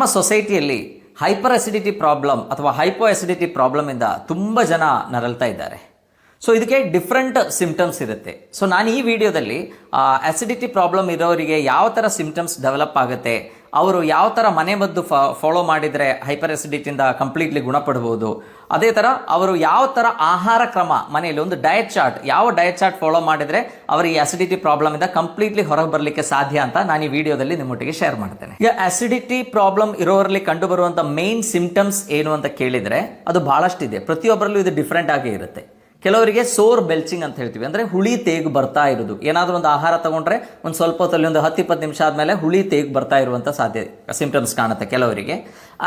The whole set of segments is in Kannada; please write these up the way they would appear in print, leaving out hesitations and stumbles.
ನಮ್ಮ ಸೊಸೈಟಿಯಲ್ಲಿ ಹೈಪರ್ ಅಸಿಡಿಟಿ ಪ್ರಾಬ್ಲಮ್ ಅಥವಾ ಹೈಪೋ ಅಸಿಡಿಟಿ ಪ್ರಾಬ್ಲಮಿಂದ ತುಂಬ ಜನ ನರಳ್ತಾ ಇದ್ದಾರೆ. ಸೊ ಇದಕ್ಕೆ ಡಿಫ್ರೆಂಟ್ ಸಿಂಪ್ಟಮ್ಸ್ ಇರುತ್ತೆ. ಸೊ ನಾನು ಈ ವಿಡಿಯೋದಲ್ಲಿ ಅಸಿಡಿಟಿ ಪ್ರಾಬ್ಲಮ್ ಇರೋರಿಗೆ ಯಾವ ಥರ ಸಿಂಪ್ಟಮ್ಸ್ ಡೆವಲಪ್ ಆಗುತ್ತೆ, ಅವರು ಯಾವ ಥರ ಮನೆಮದ್ದು ಫಾಲೋ ಮಾಡಿದರೆ ಹೈಪರ್ ಅಸಿಡಿಟಿಯಿಂದ ಕಂಪ್ಲೀಟ್ಲಿ ಗುಣಪಡ್ಬೋದು, ಅದೇ ಥರ ಅವರು ಯಾವ ಥರ ಆಹಾರ ಕ್ರಮ ಮನೆಯಲ್ಲಿ ಒಂದು ಡಯಟ್ ಚಾರ್ಟ್, ಯಾವ ಡಯಟ್ ಚಾರ್ಟ್ ಫಾಲೋ ಮಾಡಿದರೆ ಅವರು ಈ ಅಸಿಡಿಟಿ ಪ್ರಾಬ್ಲಮಿಂದ ಕಂಪ್ಲೀಟ್ಲಿ ಹೊರಗೆ ಬರಲಿಕ್ಕೆ ಸಾಧ್ಯ ಅಂತ ನಾನು ಈ ವಿಡಿಯೋದಲ್ಲಿ ನಿಮ್ಮೊಟ್ಟಿಗೆ ಶೇರ್ ಮಾಡ್ತೇನೆ. ಈಗ ಅಸಿಡಿಟಿ ಪ್ರಾಬ್ಲಮ್ ಇರೋರಲ್ಲಿ ಕಂಡುಬರುವಂಥ ಮೇನ್ ಸಿಂಪ್ಟಮ್ಸ್ ಏನು ಅಂತ ಕೇಳಿದರೆ ಅದು ಬಹಳಷ್ಟಿದೆ. ಪ್ರತಿಯೊಬ್ಬರಲ್ಲೂ ಇದು ಡಿಫ್ರೆಂಟ್ ಆಗೇ ಇರುತ್ತೆ. ಕೆಲವರಿಗೆ ಸೋರ್ ಬೆಲ್ಚಿಂಗ್ ಅಂತ ಹೇಳ್ತೀವಿ, ಅಂದರೆ ಹುಳಿ ತೇಗು ಬರ್ತಾ ಇರೋದು. ಏನಾದರೂ ಒಂದು ಆಹಾರ ತಗೊಂಡ್ರೆ ಒಂದು ಸ್ವಲ್ಪ ಹೊತ್ತಲ್ಲಿ ಒಂದು 10-20 ನಿಮಿಷ ಆದಮೇಲೆ ಹುಳಿ ತೇಗು ಬರ್ತಾ ಇರುವಂಥ ಸಿಂಪ್ಟಮ್ಸ್ ಕಾಣುತ್ತೆ ಕೆಲವರಿಗೆ.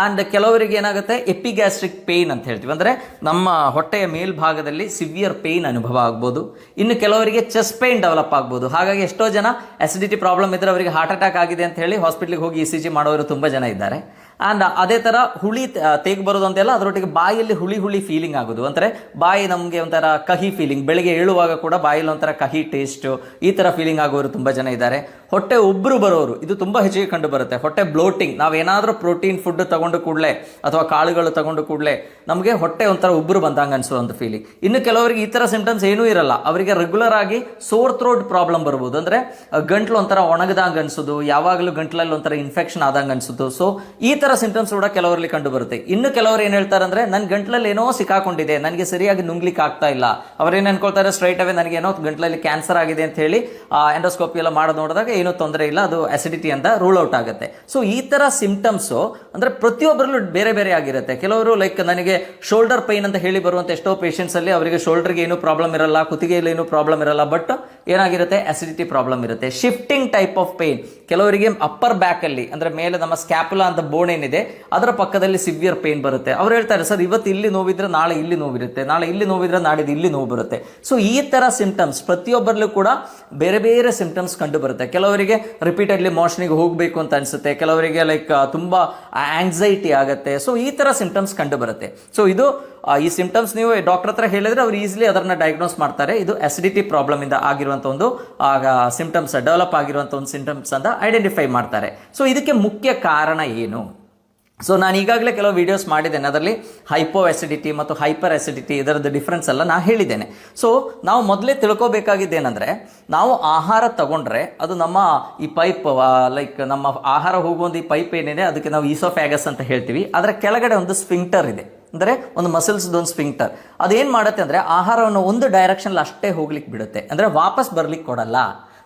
ಆ್ಯಂಡ್ ಕೆಲವರಿಗೆ ಏನಾಗುತ್ತೆ, ಎಪಿಗ್ಯಾಸ್ಟ್ರಿಕ್ ಪೇಯ್ನ್ ಅಂತ ಹೇಳ್ತೀವಿ, ಅಂದರೆ ನಮ್ಮ ಹೊಟ್ಟೆಯ ಮೇಲ್ಭಾಗದಲ್ಲಿ ಸಿವಿಯರ್ ಪೇಯ್ನ್ ಅನುಭವ ಆಗ್ಬೋದು. ಇನ್ನು ಕೆಲವರಿಗೆ ಚೆಸ್ಟ್ ಪೇಯ್ನ್ ಡೆವಲಪ್ ಆಗ್ಬೋದು. ಹಾಗಾಗಿ ಎಷ್ಟೋ ಜನ ಅಸಿಡಿಟಿ ಪ್ರಾಬ್ಲಮ್ ಇದ್ದರೆ ಅವರಿಗೆ ಹಾರ್ಟ್ ಅಟ್ಯಾಕ್ ಆಗಿದೆ ಅಂತ ಹೇಳಿ ಹಾಸ್ಪಿಟ್ಲಿಗೆ ಹೋಗಿ ECG ಮಾಡೋರು ತುಂಬ ಜನ ಇದ್ದಾರೆ. ಆ್ಯಂಡ್ ಅದೇ ಥರ ಹುಳಿ ತೇಗು ಬರೋದು ಅಂತೆಲ್ಲ ಅದರೊಟ್ಟಿಗೆ ಬಾಯಲ್ಲಿ ಹುಳಿ ಫೀಲಿಂಗ್ ಆಗೋದು, ಅಂದರೆ ಬಾಯಿ ನಮಗೆ ಒಂಥರ ಕಹಿ ಫೀಲಿಂಗ್, ಬೆಳಗ್ಗೆ ಏಳುವಾಗ ಕೂಡ ಬಾಯಲ್ಲಿ ಒಂಥರ ಕಹಿ ಟೇಸ್ಟು, ಈ ಥರ ಫೀಲಿಂಗ್ ಆಗೋರು ತುಂಬ ಜನ ಇದ್ದಾರೆ. ಹೊಟ್ಟೆ ಉಬ್ಬರು ಬರೋರು ಇದು ತುಂಬ ಹೆಚ್ಚಿಗೆ ಕಂಡು ಬರುತ್ತೆ. ಹೊಟ್ಟೆ ಬ್ಲೋಟಿಂಗ್, ನಾವೇನಾದರೂ ಪ್ರೋಟೀನ್ ಫುಡ್ ತಗೊಂಡು ಕೂಡಲೇ ಅಥವಾ ಕಾಳುಗಳು ತಗೊಂಡು ಕೂಡಲೇ ನಮಗೆ ಹೊಟ್ಟೆ ಒಂಥರ ಉಬ್ಬರು ಬಂದಂಗೆ ಅನಿಸೋ ಒಂದು ಫೀಲಿಂಗ್. ಇನ್ನು ಕೆಲವರಿಗೆ ಈ ಥರ ಸಿಂಪ್ಟಮ್ಸ್ ಏನೂ ಇರಲ್ಲ, ಅವರಿಗೆ ರೆಗ್ಯುಲರ್ ಆಗಿ ಸೋರ್ ಥ್ರೋಟ್ ಪ್ರಾಬ್ಲಮ್ ಬರ್ಬೋದು, ಅಂದರೆ ಗಂಟ್ಲು ಒಂಥರ ಒಣಗದಂಗೆ ಅನಿಸೋದು, ಯಾವಾಗಲೂ ಗಂಟ್ಲಲ್ಲಿ ಒಂಥರ ಇನ್ಫೆಕ್ಷನ್ ಆದಂಗೆ ಅನಿಸೋದು. ಸೊ ಈ ಥರ ಸಿಂಪ್ಟಮ್ಸ್ ಕೂಡ ಕೆಲವರಲ್ಲಿ ಕಂಡು ಬರುತ್ತೆ. ಇನ್ನು ಕೆಲವರು ಏನು ಹೇಳ್ತಾರೆ ಅಂದರೆ, ನನ್ನ ಗಂಟ್ಲಲ್ಲಿ ಏನೋ ಸಿಕ್ಕಾಕೊಂಡಿದೆ, ನನಗೆ ಸರಿಯಾಗಿ ನುಂಗ್ಲಿಕ್ಕೆ ಆಗ್ತಾ ಇಲ್ಲ. ಅವರೇನು ಅನ್ಕೊಳ್ತಾರೆ, ಸ್ಟ್ರೈಟ್ ಅವೇ ನನಗೇನೋ ಗಂಟ್ಲಲ್ಲಿ ಕ್ಯಾನ್ಸರ್ ಆಗಿದೆ ಅಂತ ಹೇಳಿ ಎಂಡೋಸ್ಕೋಪಿ ಎಲ್ಲ ಮಾಡೋದು ನೋಡಿದಾಗ ಏನೂ ತೊಂದರೆ ಇಲ್ಲ, ಅದು ಅಸಿಡಿಟಿ ಅಂತ ರೂಲ್ ಔಟ್ ಆಗುತ್ತೆ. ಸೊ ಈ ಥರ ಸಿಂಪ್ಟಮ್ಸು ಅಂದರೆ ಪ್ರತಿಯೊಬ್ಬರಲ್ಲೂ ಬೇರೆ ಬೇರೆ ಆಗಿರುತ್ತೆ. ಕೆಲವರು ಲೈಕ್ ನನಗೆ ಶೋಲ್ಡರ್ ಪೈನ್ ಅಂತ ಹೇಳಿ ಬರುವಂಥ ಎಷ್ಟೋ ಪೇಷಂಟ್ಸ್ ಅಲ್ಲಿ ಅವರಿಗೆ ಶೋಲ್ಡರ್ಗೆ ಏನೂ ಪ್ರಾಬ್ಲಮ್ ಇರಲ್ಲ, ಕುತ್ತಿಗೆಯಲ್ಲಿ ಏನೂ ಪ್ರಾಬ್ಲಮ್ ಇರಲ್ಲ, ಬಟ್ ಏನಾಗಿರುತ್ತೆ, ಅಸಿಡಿಟಿ ಪ್ರಾಬ್ಲಮ್ ಇರುತ್ತೆ. ಶಿಫ್ಟಿಂಗ್ ಟೈಪ್ ಆಫ್ ಪೇನ್, ಕೆಲವರಿಗೆ ಅಪ್ಪರ್ ಬ್ಯಾಕ್ ಅಲ್ಲಿ, ಅಂದರೆ ಮೇಲೆ ನಮ್ಮ ಸ್ಕ್ಯಾಪುಲಾ ಅಂತ ಬೋನ್ ಏನಿದೆ ಅದರ ಪಕ್ಕದಲ್ಲಿ ಸಿವಿಯರ್ ಪೇನ್ ಬರುತ್ತೆ. ಅವ್ರು ಹೇಳ್ತಾರೆ, ಸರ್ ಇವತ್ತು ಇಲ್ಲಿ ನೋವಿದ್ರೆ ನಾಳೆ ಇಲ್ಲಿ ನೋವಿರುತ್ತೆ, ನಾಳೆ ಇಲ್ಲಿ ನೋವಿದ್ರೆ ನಾಡಿದ್ದು ಇಲ್ಲಿ ನೋವು ಬರುತ್ತೆ. ಸೊ ಈ ಥರ ಸಿಂಪ್ಟಮ್ಸ್ ಪ್ರತಿಯೊಬ್ಬರಲ್ಲೂ ಕೂಡ ಬೇರೆ ಬೇರೆ ಸಿಂಪ್ಟಮ್ಸ್ ಕಂಡು ಬರುತ್ತೆ. ಕೆಲವರಿಗೆ ರಿಪೀಟೆಡ್ಲಿ ಮೋಷನಿಗೆ ಹೋಗಬೇಕು ಅಂತ ಅನಿಸುತ್ತೆ, ಕೆಲವರಿಗೆ ಲೈಕ್ ತುಂಬ ಆಂಗ್ಸೈಟಿ ಆಗುತ್ತೆ. ಸೊ ಈ ಥರ ಸಿಂಪ್ಟಮ್ಸ್ ಕಂಡು ಬರುತ್ತೆ. ಸೊ ಇದು ಈ ಸಿಂಪ್ಟಮ್ಸ್ ನೀವು ಡಾಕ್ಟರ್ ಹತ್ರ ಹೇಳಿದ್ರೆ ಅವ್ರು ಈಸಿಲಿ ಅದನ್ನ ಡಯಾಗ್ನೋಸ್ ಮಾಡ್ತಾರೆ. ಇದು ಅಸಿಡಿಟಿ ಪ್ರಾಬ್ಲಮ್ ಇಂದ ಆಗಿರುವಂಥ ಒಂದು ಸಿಂಪ್ಟಮ್ಸ್, ಡೆವಲಪ್ ಆಗಿರುವಂಥ ಒಂದು ಸಿಂಪ್ಟಮ್ಸ್ ಅಂತ ಐಡೆಂಟಿಫೈ ಮಾಡ್ತಾರೆ. ಸೊ ಇದಕ್ಕೆ ಮುಖ್ಯ ಕಾರಣ ಏನು? ಸೊ ನಾನು ಈಗಾಗಲೇ ಕೆಲವು ವಿಡಿಯೋಸ್ ಮಾಡಿದ್ದೇನೆ, ಅದರಲ್ಲಿ ಹೈಪೋ ಅಸಿಡಿಟಿ ಮತ್ತು ಹೈಪರ್ ಅಸಿಡಿಟಿ ಇದರದ್ದು ಡಿಫ್ರೆನ್ಸ್ ಎಲ್ಲ ನಾನು ಹೇಳಿದ್ದೇನೆ. ಸೊ ನಾವು ಮೊದಲೇ ತಿಳ್ಕೋಬೇಕಾಗಿದ್ದೇನೆಂದರೆ, ನಾವು ಆಹಾರ ತಗೊಂಡ್ರೆ ಅದು ನಮ್ಮ ಈ ಪೈಪ್, ಲೈಕ್ ನಮ್ಮ ಆಹಾರ ಹೋಗುವಂಥ ಈ ಪೈಪ್ ಏನಿದೆ ಅದಕ್ಕೆ ನಾವು ಈಸೋಫ್ಯಾಗಸ್ ಅಂತ ಹೇಳ್ತೀವಿ. ಅದರ ಕೆಳಗಡೆ ಒಂದು ಸ್ಫಿಂಕ್ಟರ್ ಇದೆ, ಅಂದರೆ ಒಂದು ಮಸಲ್ಸ್ ಒಂದು ಸ್ಫಿಂಕ್ಟರ್. ಅದೇನು ಮಾಡುತ್ತೆ ಅಂದರೆ ಆಹಾರವನ್ನು ಒಂದು ಡೈರೆಕ್ಷನ್ ಅಷ್ಟೇ ಹೋಗ್ಲಿಕ್ಕೆ ಬಿಡುತ್ತೆ, ಅಂದರೆ ವಾಪಸ್ ಬರ್ಲಿಕ್ಕೆ ಕೊಡಲ್ಲ.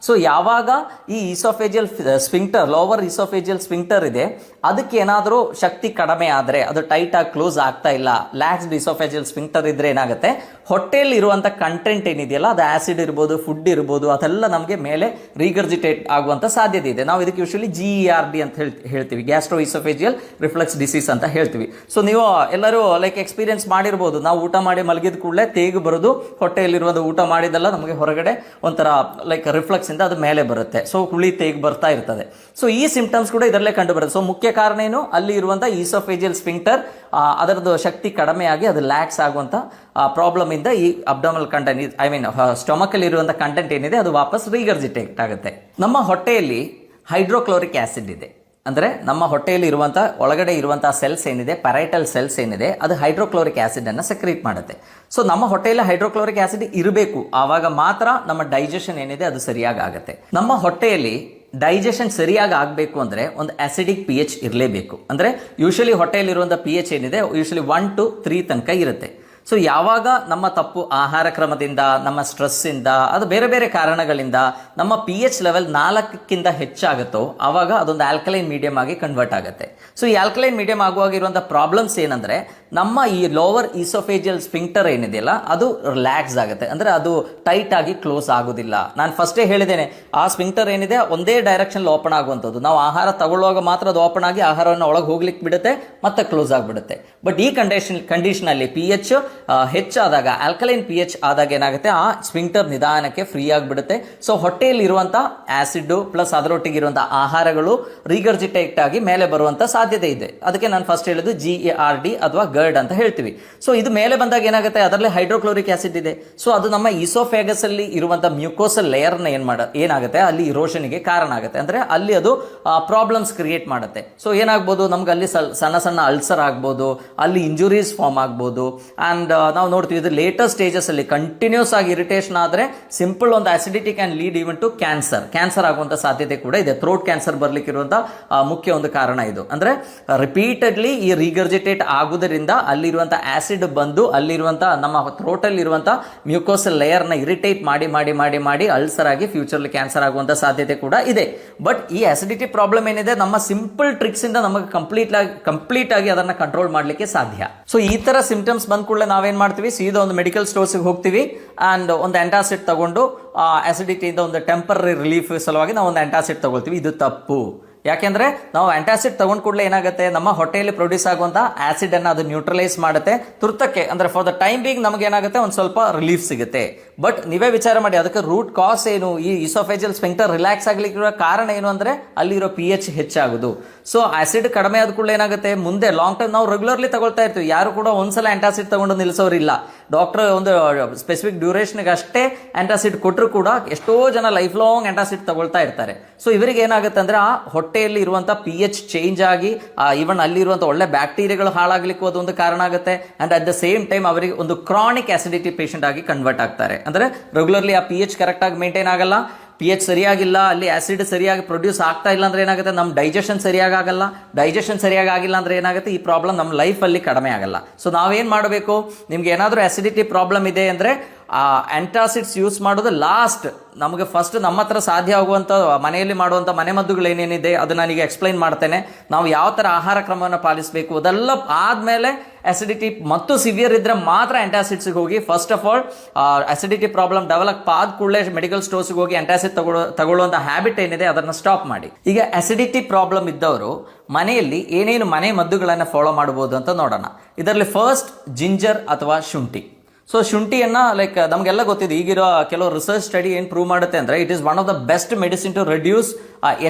ಸೊ ಯಾವಾಗ ಈ oesophageal sphincter, lower oesophageal sphincter ಇದೆ, ಅದಕ್ಕೆ ಏನಾದರೂ ಶಕ್ತಿ ಕಡಿಮೆ ಆದರೆ, ಅದು ಟೈಟ್ ಆಗಿ ಕ್ಲೋಸ್ ಆಗ್ತಾ ಇಲ್ಲ, ಲ್ಯಾಕ್ಸ್ಡ್ ಈಸೋಫೇಜಿಯಲ್ ಸ್ಫಿಂಕ್ಟರ್ ಇದ್ರೆ ಏನಾಗುತ್ತೆ, ಹೊಟ್ಟೆಯಲ್ಲಿ ಇರುವಂಥ ಕಂಟೆಂಟ್ ಏನಿದೆಯಲ್ಲ, ಅದು ಆಸಿಡ್ ಇರ್ಬೋದು, ಫುಡ್ ಇರ್ಬೋದು, ಅದೆಲ್ಲ ನಮಗೆ ಮೇಲೆ ರೀಗರ್ಜಿಟೇಟ್ ಆಗುವಂಥ ಸಾಧ್ಯತೆ ಇದೆ. ನಾವು ಇದಕ್ಕೆ ಯೂಶಲಿ GERD ಅಂತ ಹೇಳ್ತೀವಿ, ಗ್ಯಾಸ್ಟ್ರೋ ಈಸೋಫೇಜಿಯಲ್ ರಿಫ್ಲಕ್ಸ್ ಡಿಸೀಸ್ ಅಂತ ಹೇಳ್ತೀವಿ. ಸೊ ನೀವು ಎಲ್ಲರೂ ಲೈಕ್ ಎಕ್ಸ್ಪೀರಿಯನ್ಸ್ ಮಾಡಿರ್ಬೋದು, ನಾವು ಊಟ ಮಾಡಿ ಮಲಗಿದ ಕೂಡಲೇ ತೇಗು ಬರೋದು, ಹೊಟ್ಟೆಯಲ್ಲಿರುವುದು ಊಟ ಮಾಡಿದೆಲ್ಲ ನಮಗೆ ಹೊರಗಡೆ ಒಂಥರ ಲೈಕ್ ರಿಫ್ಲಕ್ಸ್ ಇಂದ ಅದು ಮೇಲೆ ಬರುತ್ತೆ. ಸೊ ಹುಳಿ ತೇಗು ಬರ್ತಾ ಇರ್ತದೆ. ಸೊ ಈ ಸಿಂಪ್ಟಮ್ಸ್ ಕೂಡ ಇದರಲ್ಲೇ ಕಂಡು ಬರುತ್ತೆ. ಸೊ ಮುಖ್ಯ ಕಾರಣ ಏನು, ಅಲ್ಲಿ ಇರುವಂಥ ಈಸೋಫೇಜಿಯಲ್ ಸ್ಫಿಂಕ್ಟರ್ ಅದರದ್ದು ಶಕ್ತಿ ಕಡಿಮೆ ಆಗಿ ಅದು ಲ್ಯಾಕ್ಸ್ ಆಗುವಂಥ ಪ್ರಾಬ್ಲಮ್ ಇಂದ ಈ abdominal content, I mean stomach ಅಲ್ಲಿ ಇರುವಂಥ ಕಂಟೆಂಟ್ ಏನಿದೆ ಅದು ವಾಪಸ್ ರೀಗರ್ಜಿಟೇಟ್ ಆಗುತ್ತೆ. ನಮ್ಮ ಹೊಟ್ಟೆಯಲ್ಲಿ ಹೈಡ್ರೋಕ್ಲೋರಿಕ್ ಆಸಿಡ್ ಇದೆ, ಅಂದರೆ ನಮ್ಮ ಹೊಟ್ಟೆಯಲ್ಲಿ ಇರುವಂಥ ಒಳಗಡೆ ಇರುವಂಥ ಸೆಲ್ಸ್ ಏನಿದೆ, ಪ್ಯಾರೈಟಲ್ ಸೆಲ್ಸ್ ಏನಿದೆ, ಅದು ಹೈಡ್ರೋಕ್ಲೋರಿಕ್ ಆಸಿಡ್ ಅನ್ನು ಸೆಕ್ರೀಟ್ ಮಾಡುತ್ತೆ. ಸೊ ನಮ್ಮ ಹೊಟ್ಟೆಯಲ್ಲಿ ಹೈಡ್ರೋಕ್ಲೋರಿಕ್ ಆಸಿಡ್ ಇರಬೇಕು, ಆವಾಗ ಮಾತ್ರ ನಮ್ಮ ಡೈಜೆಷನ್ ಏನಿದೆ ಅದು ಸರಿಯಾಗಿ ಆಗುತ್ತೆ. ನಮ್ಮ ಹೊಟ್ಟೆಯಲ್ಲಿ ಡೈಜೆಷನ್ ಸರಿಯಾಗಿ ಆಗಬೇಕು ಅಂದರೆ ಒಂದು ಅಸಿಡಿಕ್ pH ಇರಲೇಬೇಕು. ಅಂದರೆ ಯೂಶಲಿ ಹೊಟ್ಟೆಯಲ್ಲಿರುವಂಥ pH ಏನಿದೆ ಯೂಶಲಿ 1 to 3 ತನಕ ಇರುತ್ತೆ. ಸೊ ಯಾವಾಗ ನಮ್ಮ ತಪ್ಪು ಆಹಾರ ಕ್ರಮದಿಂದ, ನಮ್ಮ ಸ್ಟ್ರೆಸ್ಸಿಂದ, ಅದು ಬೇರೆ ಬೇರೆ ಕಾರಣಗಳಿಂದ ನಮ್ಮ pH ಲೆವೆಲ್ 4ಕ್ಕಿಂತ ಹೆಚ್ಚಾಗುತ್ತೋ ಆವಾಗ ಅದೊಂದು ಆಲ್ಕಲೈನ್ ಮೀಡಿಯಂ ಆಗಿ ಕನ್ವರ್ಟ್ ಆಗುತ್ತೆ. ಸೊ ಈ ಆಲ್ಕಲೈನ್ ಮೀಡಿಯಂ ಆಗುವಾಗಿರುವಂಥ ಪ್ರಾಬ್ಲಮ್ಸ್ ಏನಂದರೆ, ನಮ್ಮ ಈ ಲೋವರ್ ಈಸೋಫೇಜಿಯಲ್ ಸ್ಫಿಂಕ್ಟರ್ ಏನಿದೆಯಲ್ಲ ಅದು ರಿಲ್ಯಾಕ್ಸ್ ಆಗುತ್ತೆ, ಅಂದರೆ ಅದು ಟೈಟ್ ಆಗಿ ಕ್ಲೋಸ್ ಆಗೋದಿಲ್ಲ. ನಾನು ಫಸ್ಟೇ ಹೇಳಿದ್ದೇನೆ, ಆ ಸ್ಫಿಂಕ್ಟರ್ ಏನಿದೆ ಒಂದೇ ಡೈರೆಕ್ಷನ್ ಓಪನ್ ಆಗುವಂಥದ್ದು. ನಾವು ಆಹಾರ ತಗೊಳ್ಳುವಾಗ ಮಾತ್ರ ಅದು ಓಪನ್ ಆಗಿ ಆಹಾರವನ್ನು ಒಳಗೆ ಹೋಗ್ಲಿಕ್ಕೆ ಬಿಡುತ್ತೆ, ಮತ್ತೆ ಕ್ಲೋಸ್ ಆಗಿಬಿಡುತ್ತೆ. ಬಟ್ ಈ ಕಂಡೀಷನ್ ಅಲ್ಲಿ pH ಹೆಚ್ಚಾದಾಗ, ಆಲ್ಕಲೈನ್ ಪಿ ಎಚ್ ಆದಾಗ ಏನಾಗುತ್ತೆ, ಆ ಸ್ಫಿಂಕ್ಟರ್ ನಿಧಾನಕ್ಕೆ ಫ್ರೀ ಆಗಿಬಿಡುತ್ತೆ. ಸೊ ಹೊಟ್ಟೆಯಲ್ಲಿ ಇರುವಂಥ ಆಸಿಡ್ ಪ್ಲಸ್ ಅದರೊಟ್ಟಿಗೆ ಇರುವಂಥ ಆಹಾರಗಳು ರೀಗರ್ಜಿಟೇಟ್ ಆಗಿ ಮೇಲೆ ಬರುವಂಥ ಸಾಧ್ಯತೆ ಇದೆ. ಅದಕ್ಕೆ ನಾನು ಫಸ್ಟ್ ಹೇಳಿದ್ದು GARD ಅಥವಾ ಗರ್ಡ್ ಅಂತ ಹೇಳ್ತೀವಿ. ಸೊ ಇದು ಮೇಲೆ ಬಂದಾಗ ಏನಾಗುತ್ತೆ, ಅದರಲ್ಲಿ ಹೈಡ್ರೋಕ್ಲೋರಿಕ್ ಆಸಿಡ್ ಇದೆ. ಸೊ ಅದು ನಮ್ಮ ಈಸೋಫೇಗಸ್ ಅಲ್ಲಿ ಇರುವಂಥ ಮ್ಯೂಕೋಸಲ್ ಲೇಯರ್ನ ಏನಾಗುತ್ತೆ ಅಲ್ಲಿ ಇರೋಷನ್ಗೆ ಕಾರಣ ಆಗುತ್ತೆ. ಅಂದ್ರೆ ಅಲ್ಲಿ ಅದು ಪ್ರಾಬ್ಲಮ್ಸ್ ಕ್ರಿಯೇಟ್ ಮಾಡುತ್ತೆ. ಸೊ ಏನಾಗ್ಬೋದು, ನಮ್ಗೆ ಅಲ್ಲಿ ಸಣ್ಣ ಸಣ್ಣ ಅಲ್ಸರ್ ಆಗ್ಬೋದು, ಅಲ್ಲಿ ಇಂಜುರೀಸ್ ಫಾರ್ಮ್ ಆಗ್ಬೋದು. ಅಂಡ್ ನಾವು ನೋಡ್ತೀವಿ ಇದು ಲೇಟರ್ ಸ್ಟೇಜಸ್ ಅಲ್ಲಿ ಕಂಟಿನ್ಯೂಸ್ ಆಗಿ ಇರಿಟೇಷನ್ ಆದರೆ ಸಿಂಪಲ್ ಒಂದು acidity can lead even to cancer ಆಗುವಂತ ಸಾಧ್ಯತೆ ಕೂಡ ಇದೆ. ಥ್ರೋಟ್ ಕ್ಯಾನ್ಸರ್ ಬರ್ಲಿಕ್ಕೆ ಇರುವಂತ ಮುಖ್ಯ ಒಂದು ಕಾರಣ ಇದು. ಅಂದ್ರೆ ರಿಪೀಟೆಡ್ಲಿ ಈ ರೀಗರ್ಜಿಟೇಟ್ ಆಗುವುದರಿಂದ ಅಲ್ಲಿರುವಂತ ಆಸಿಡ್ ಬಂದು ಅಲ್ಲಿರುವಂತ ನಮ್ಮ ಥ್ರೋಟ್ ಅಲ್ಲಿ ಇರುವಂತ ಮ್ಯೂಕೋಸಲ್ ಲೇಯರ್ ನ ಇರಿಟೇಟ್ ಮಾಡಿ ಮಾಡಿ ಮಾಡಿ ಮಾಡಿ ಅಲ್ಸರ್ ಆಗಿ ಫ್ಯೂಚರ್ಲಿ ಕ್ಯಾನ್ಸರ್ ಆಗುವಂತ ಸಾಧ್ಯತೆ ಕೂಡ ಇದೆ. ಬಟ್ ಈ ಆಸಿಡಿಟಿ ಪ್ರಾಬ್ಲಮ್ ಏನಿದೆ, ನಮ್ಮ ಸಿಂಪಲ್ ಟ್ರಿಕ್ಸ್ ಇಂದ ನಮಗೆ ಕಂಪ್ಲೀಟ್ ಆಗಿ ಅದನ್ನ ಕಂಟ್ರೋಲ್ ಮಾಡ್ಲಿಕ್ಕೆ ಸಾಧ್ಯ. ಸೊ ಈ ತರ ಸಿಂಪ್ಟಮ್ಸ್ ಬಂದ ಕೂಡಲೇ ನಾವೇನ್ ಮಾಡ್ತೀವಿ, ಸೀದಾ ಒಂದು ಮೆಡಿಕಲ್ ಸ್ಟೋರ್ಸ್ಗೆ ಹೋಗ್ತೀವಿ ಅಂಡ್ ಒಂದು ಆಂಟಾಸಿಡ್ ತಗೊಂಡು ಆಸಿಡಿಟಿಯಿಂದ ಒಂದು ಟೆಂಪರರಿ ರಿಲೀಫ್ ಸಲುವಾಗಿ ನಾವು ಒಂದು ಆಂಟಾಸಿಡ್ ತಗೊಳ್ತೀವಿ. ಇದು ತಪ್ಪು. ಯಾಕೆಂದ್ರೆ ನಾವು ಆಂಟಾಸಿಡ್ ತಗೊಂಡ್ ಕೂಡಲೇ ಏನಾಗುತ್ತೆ, ನಮ್ಮ ಹೊಟ್ಟೆಯಲ್ಲಿ ಪ್ರೊಡ್ಯೂಸ್ ಆಗುವಂತ ಆಸಿಡ್ ಅನ್ನ ಅದು ನ್ಯೂಟ್ರಲೈಸ್ ಮಾಡುತ್ತೆ ತುರ್ತಕ್ಕೆ. ಅಂದ್ರೆ ಫಾರ್ ದ ಟೈಮ್ ಬೀಗ್ ನಮಗೆ ಏನಾಗುತ್ತೆ, ಒಂದು ಸ್ವಲ್ಪ ರಿಲೀಫ್ ಸಿಗುತ್ತೆ. ಬಟ್ ನೀವೇ ವಿಚಾರ ಮಾಡಿ, ಅದಕ್ಕೆ ರೂಟ್ ಕಾಸ್ ಏನು, ಈ ಇಸೋಫೇಜಿಯಲ್ ಸ್ಫಿಂಕ್ಟರ್ ರಿಲ್ಯಾಕ್ಸ್ ಆಗ್ಲಿಕ್ಕೆ ಕಾರಣ ಏನು ಅಂದ್ರೆ ಅಲ್ಲಿರೋ pH ಹೆಚ್ಚಾಗುದು. ಸೊ ಆಸಿಡ್ ಕಡಿಮೆ ಆದ ಕೂಡಲೇ ಏನಾಗುತ್ತೆ, ಮುಂದೆ ಲಾಂಗ್ ಟೈಮ್ ನಾವು ರೆಗ್ಯುಲರ್ಲಿ ತಗೊಳ್ತಾ ಇರ್ತೀವಿ. ಯಾರು ಕೂಡ ಒಂದ್ಸಲ ಆಂಟಾಸಿಡ್ ತಗೊಂಡು ನಿಲ್ಲಿಸೋರಿಲ್ಲ. ಡಾಕ್ಟರ್ ಒಂದು ಸ್ಪೆಸಿಫಿಕ್ ಡ್ಯೂರೇಷನ್ಗೆ ಅಷ್ಟೇ ಆಂಟಾಸಿಡ್ ಕೊಟ್ಟರು ಕೂಡ ಎಷ್ಟೋ ಜನ ಲೈಫ್ ಲಾಂಗ್ ಆಂಟಾಸಿಡ್ ತಗೊಳ್ತಾ ಇರ್ತಾರೆ. ಸೊ ಇವರಿಗೆ ಏನಾಗುತ್ತೆ ಅಂದ್ರೆ ಆ ಹೊಟ್ಟೆಯಲ್ಲಿ ಇರುವಂತ pH ಚೇಂಜ್ ಆಗಿ ಈವನ್ ಅಲ್ಲಿರುವಂತ ಒಳ್ಳೆ ಬ್ಯಾಕ್ಟೀರಿಯಾಗಳು ಹಾಳಾಗ್ಲಿಕ್ಕೂ ಅದೊಂದು ಕಾರಣ ಆಗುತ್ತೆ. And at the same time ಅವರಿಗೆ ಒಂದು ಕ್ರಾನಿಕ್ ಆಸಿಡಿಟಿ ಪೇಷಂಟ್ ಆಗಿ ಕನ್ವರ್ಟ್ ಆಗ್ತಾರೆ. ಅಂದ್ರೆ ರೆಗ್ಯುಲರ್ಲಿ ಆ pH ಕರೆಕ್ಟ್ ಆಗಿ ಮೇಂಟೈನ್ ಆಗಲ್ಲ, pH ಸರಿಯಾಗಿಲ್ಲ, ಅಲ್ಲಿ ಆಸಿಡ್ ಸರಿಯಾಗಿ ಪ್ರೊಡ್ಯೂಸ್ ಆಗ್ತಾ ಇಲ್ಲ ಅಂದ್ರೆ ಏನಾಗುತ್ತೆ, ನಮ್ಮ ಡೈಜೆಷನ್ ಸರಿಯಾಗಿ ಆಗಲ್ಲ. ಡೈಜೆಷನ್ ಸರಿಯಾಗಿ ಆಗಿಲ್ಲ ಅಂದ್ರೆ ಏನಾಗುತ್ತೆ, ಈ ಪ್ರಾಬ್ಲಮ್ ನಮ್ಮ ಲೈಫಲ್ಲಿ ಕಡಿಮೆ ಆಗಲ್ಲ. ಸೊ ನಾವೇನ್ ಮಾಡಬೇಕು, ನಿಮ್ಗೆ ಏನಾದರೂ ಆಸಿಡಿಟಿ ಪ್ರಾಬ್ಲಮ್ ಇದೆ ಅಂದ್ರೆ ಆಂಟಾಸಿಡ್ಸ್ ಯೂಸ್ ಮಾಡೋದು ಲಾಸ್ಟ್. ನಮಗೆ ಫಸ್ಟ್ ನಮ್ಮ ಹತ್ರ ಸಾಧ್ಯ ಆಗುವಂಥ ಮನೆಯಲ್ಲಿ ಮಾಡುವಂಥ ಮನೆಮದ್ದುಗಳು ಏನೇನಿದೆ ಅದು ನಾನೀಗ ಎಕ್ಸ್ಪ್ಲೈನ್ ಮಾಡ್ತೇನೆ. ನಾವು ಯಾವ ಥರ ಆಹಾರ ಕ್ರಮವನ್ನು ಪಾಲಿಸಬೇಕು ಅದೆಲ್ಲ ಆದಮೇಲೆ ಆಸಿಡಿಟಿ ಮತ್ತು ಸಿವಿಯರ್ ಇದ್ರೆ ಮಾತ್ರ ಆಂಟಾಸಿಡ್ಸ್ಗೆ ಹೋಗಿ. First of all acidity problem develop ಆದ ಕೂಡಲೇ ಮೆಡಿಕಲ್ ಸ್ಟೋರ್ಸ್ಗೆ ಹೋಗಿ ಆಂಟಾಸಿಡ್ ತಗೊಳ್ಳುವಂಥ ಹ್ಯಾಬಿಟ್ ಏನಿದೆ ಅದನ್ನು ಸ್ಟಾಪ್ ಮಾಡಿ. ಈಗ ಆಸಿಡಿಟಿ ಪ್ರಾಬ್ಲಮ್ ಇದ್ದವರು ಮನೆಯಲ್ಲಿ ಏನೇನು ಮನೆ ಮದ್ದುಗಳನ್ನು ಫಾಲೋ ಮಾಡಬಹುದು ಅಂತ ನೋಡೋಣ. ಇದರಲ್ಲಿ ಫಸ್ಟ್ ಜಿಂಜರ್ ಅಥವಾ ಶುಂಠಿ. ಸೊ ಶುಂಠಿಯನ್ನ ನಮಗೆಲ್ಲ ಗೊತ್ತಿದೆ, ಈಗಿರೋ ಕೆಲವು ರಿಸರ್ಚ್ ಸ್ಟಡಿ ಏನು ಪ್ರೂವ್ ಮಾಡುತ್ತೆ ಅಂದ್ರೆ it is one of the best medicine to reduce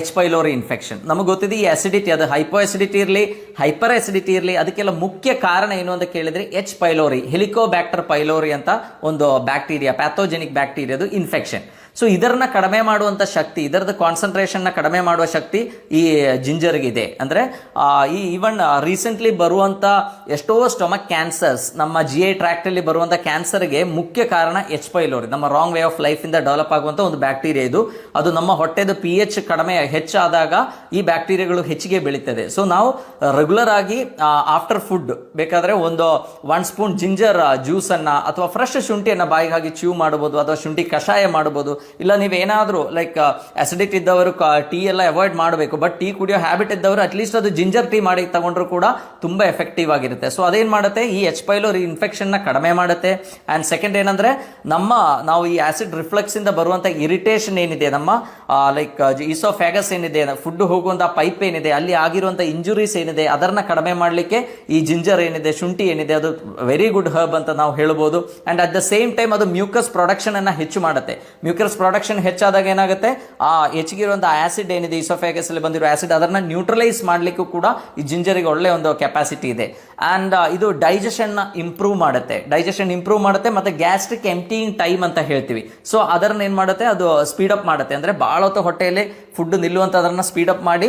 H. Pylori infection. ನಮಗೆ ಗೊತ್ತಿದೆ ಈ ಅಸಿಡಿಟಿ, ಅದು ಹೈಪೋ ಅಸಿಡಿಟಿ ಇರಲಿ ಹೈಪರ್ ಅಸಿಡಿಟಿ ಇರಲಿ, ಅದಕ್ಕೆಲ್ಲ ಮುಖ್ಯ ಕಾರಣ ಏನು ಅಂತ ಕೇಳಿದ್ರೆ H. ಪೈಲೋರಿ, ಹೆಲಿಕೋಬ್ಯಾಕ್ಟರ್ ಪೈಲೋರಿ ಅಂತ ಒಂದು ಬ್ಯಾಕ್ಟೀರಿಯಾ, ಪ್ಯಾಥೋಜೆನಿಕ್ ಬ್ಯಾಕ್ಟೀರಿಯಾದು ಇನ್ಫೆಕ್ಷನ್. ಸೊ ಇದರನ್ನ ಕಡಿಮೆ ಮಾಡುವಂತ ಶಕ್ತಿ, ಇದರದ ಕಾನ್ಸಂಟ್ರೇಷನ್ ನ ಕಡಿಮೆ ಮಾಡುವ ಶಕ್ತಿ ಈ ಜಿಂಜರ್ಗೆ ಇದೆ. ಅಂದ್ರೆ ಈ ಈವನ್ ರೀಸೆಂಟ್ಲಿ ಬರುವಂತ ಎಷ್ಟೋ ಸ್ಟೊಮಕ್ ಕ್ಯಾನ್ಸರ್ಸ್, ನಮ್ಮ GI ಟ್ರ್ಯಾಕ್ಟ್ ಅಲ್ಲಿ ಬರುವಂತ ಕ್ಯಾನ್ಸರ್ಗೆ ಮುಖ್ಯ ಕಾರಣ H. ಪೈಲೋರಿ, ನಮ್ಮ ರಾಂಗ್ ವೇ ಆಫ್ ಲೈಫ್ ಇಂದ ಡೆವಲಪ್ ಆಗುವಂತ ಒಂದು ಬ್ಯಾಕ್ಟೀರಿಯಾ ಇದು. ಅದು ನಮ್ಮ ಹೊಟ್ಟೆದ pH ಕಡಿಮೆ ಹೆಚ್ಚಾದಾಗ ಈ ಬ್ಯಾಕ್ಟೀರಿಯಾಗಳು ಹೆಚ್ಚಿಗೆ ಬೆಳೀತದೆ. ಸೊ ನಾವು ರೆಗ್ಯುಲರ್ ಆಗಿ ಆಫ್ಟರ್ ಫುಡ್ ಬೇಕಾದ್ರೆ ಒಂದು 1 ಸ್ಪೂನ್ ಜಿಂಜರ್ ಜ್ಯೂಸ್ ಅನ್ನ ಅಥವಾ ಫ್ರೆಶ್ ಶುಂಠಿಯನ್ನ ಬಾಯಿಗೆ ಹಾಕಿ ಚ್ಯೂ ಮಾಡಬಹುದು, ಅಥವಾ ಶುಂಠಿ ಕಷಾಯ ಮಾಡಬಹುದು. ಇಲ್ಲ ನೀವೇನಾದ್ರೂ ಆಸಿಡಿಟಿ ಇದ್ದವರು ಟೀ ಎಲ್ಲ ಅವಾಯ್ಡ್ ಮಾಡಬೇಕು, ಬಟ್ ಟೀ ಕುಡಿಯೋ ಹ್ಯಾಬಿಟ್ ಇದ್ದವರು ಅಟ್ಲೀಸ್ಟ್ ಅದು ಜಿಂಜರ್ ಟೀ ಮಾಡಿ ತಗೊಂಡ್ರು ಕೂಡ ತುಂಬಾ ಎಫೆಕ್ಟಿವ್ ಆಗಿರುತ್ತೆ. ಸೊ ಅದೇನ್ ಮಾಡುತ್ತೆ, ಈ H. ಪೈಲೋರಿ ಇನ್ಫೆಕ್ಷನ್ ನ ಕಡಿಮೆ ಮಾಡುತ್ತೆ. ಅಂಡ್ ಸೆಕೆಂಡ್ ಏನಂದ್ರೆ ನಾವು ಈ ಆಸಿಡ್ ರಿಫ್ಲೆಕ್ಸ್ ಇಂದ ಬರುವಂತ ಇರಿಟೇಷನ್ ಏನಿದೆ, ನಮ್ಮ ಈಸೋಫ್ಯಾಗಸ್ ಏನಿದೆ, ಫುಡ್ ಹೋಗುವಂತ ಪೈಪ್ ಏನಿದೆ, ಅಲ್ಲಿ ಆಗಿರುವಂತ ಇಂಜುರೀಸ್ ಏನಿದೆ ಅದನ್ನ ಕಡಿಮೆ ಮಾಡಲಿಕ್ಕೆ ಈ ಜಿಂಜರ್ ಏನಿದೆ, ಶುಂಠಿ ಏನಿದೆ, ಅದು ವೆರಿ ಗುಡ್ ಹರ್ಬ್ ಅಂತ ನಾವು ಹೇಳ್ಬೋದು. And at the same time ಅದು ಮ್ಯೂಕಸ್ ಪ್ರೊಡಕ್ಷನ್ ಅನ್ನ ಹೆಚ್ಚು ಮಾಡುತ್ತೆ. ಮ್ಯೂಕಸ್ ಪ್ರೊಡಕ್ಷನ್ ಹೆಚ್ಚಾದಾಗ ಏನಾಗುತ್ತೆ, ಆ ಹೆಚ್ಚಿಗಿರುವಂತಹ ಆಸಿಡ್ ಏನಿದೆ, ಈಸೋಫ್ಯಾಗಸ್ ಅಲ್ಲಿ ಬಂದಿರೋ ಆಸಿಡ್ ಅದನ್ನ ನ್ಯೂಟ್ರಲೈಸ್ ಮಾಡ್ಲಿಕ್ಕೂ ಕೂಡ ಈ ಜಿಂಜರಿಗೆ ಒಳ್ಳೆ ಒಂದು ಕೆಪಾಸಿಟಿ ಇದೆ. ಅಂಡ್ ಇದು ಡೈಜೆಷನ್ ಇಂಪ್ರೂವ್ ಮಾಡುತ್ತೆ ಮತ್ತೆ ಗ್ಯಾಸ್ಟ್ರಿಕ್ ಎಂಪ್ಟಿಯಿಂಗ್ ಟೈಮ್ ಅಂತ ಹೇಳ್ತೀವಿ. ಸೊ ಅದನ್ನ ಏನ್ ಮಾಡುತ್ತೆ, ಅದು ಸ್ಪೀಡ್ ಅಪ್ ಮಾಡುತ್ತೆ. ಅಂದ್ರೆ ಬಹಳ ಹೊತ್ತು ಹೊಟ್ಟೆಯಲ್ಲಿ ಫುಡ್ ನಿಲ್ಲುವಂತ ಅದನ್ನ ಸ್ಪೀಡ್ ಅಪ್ ಮಾಡಿ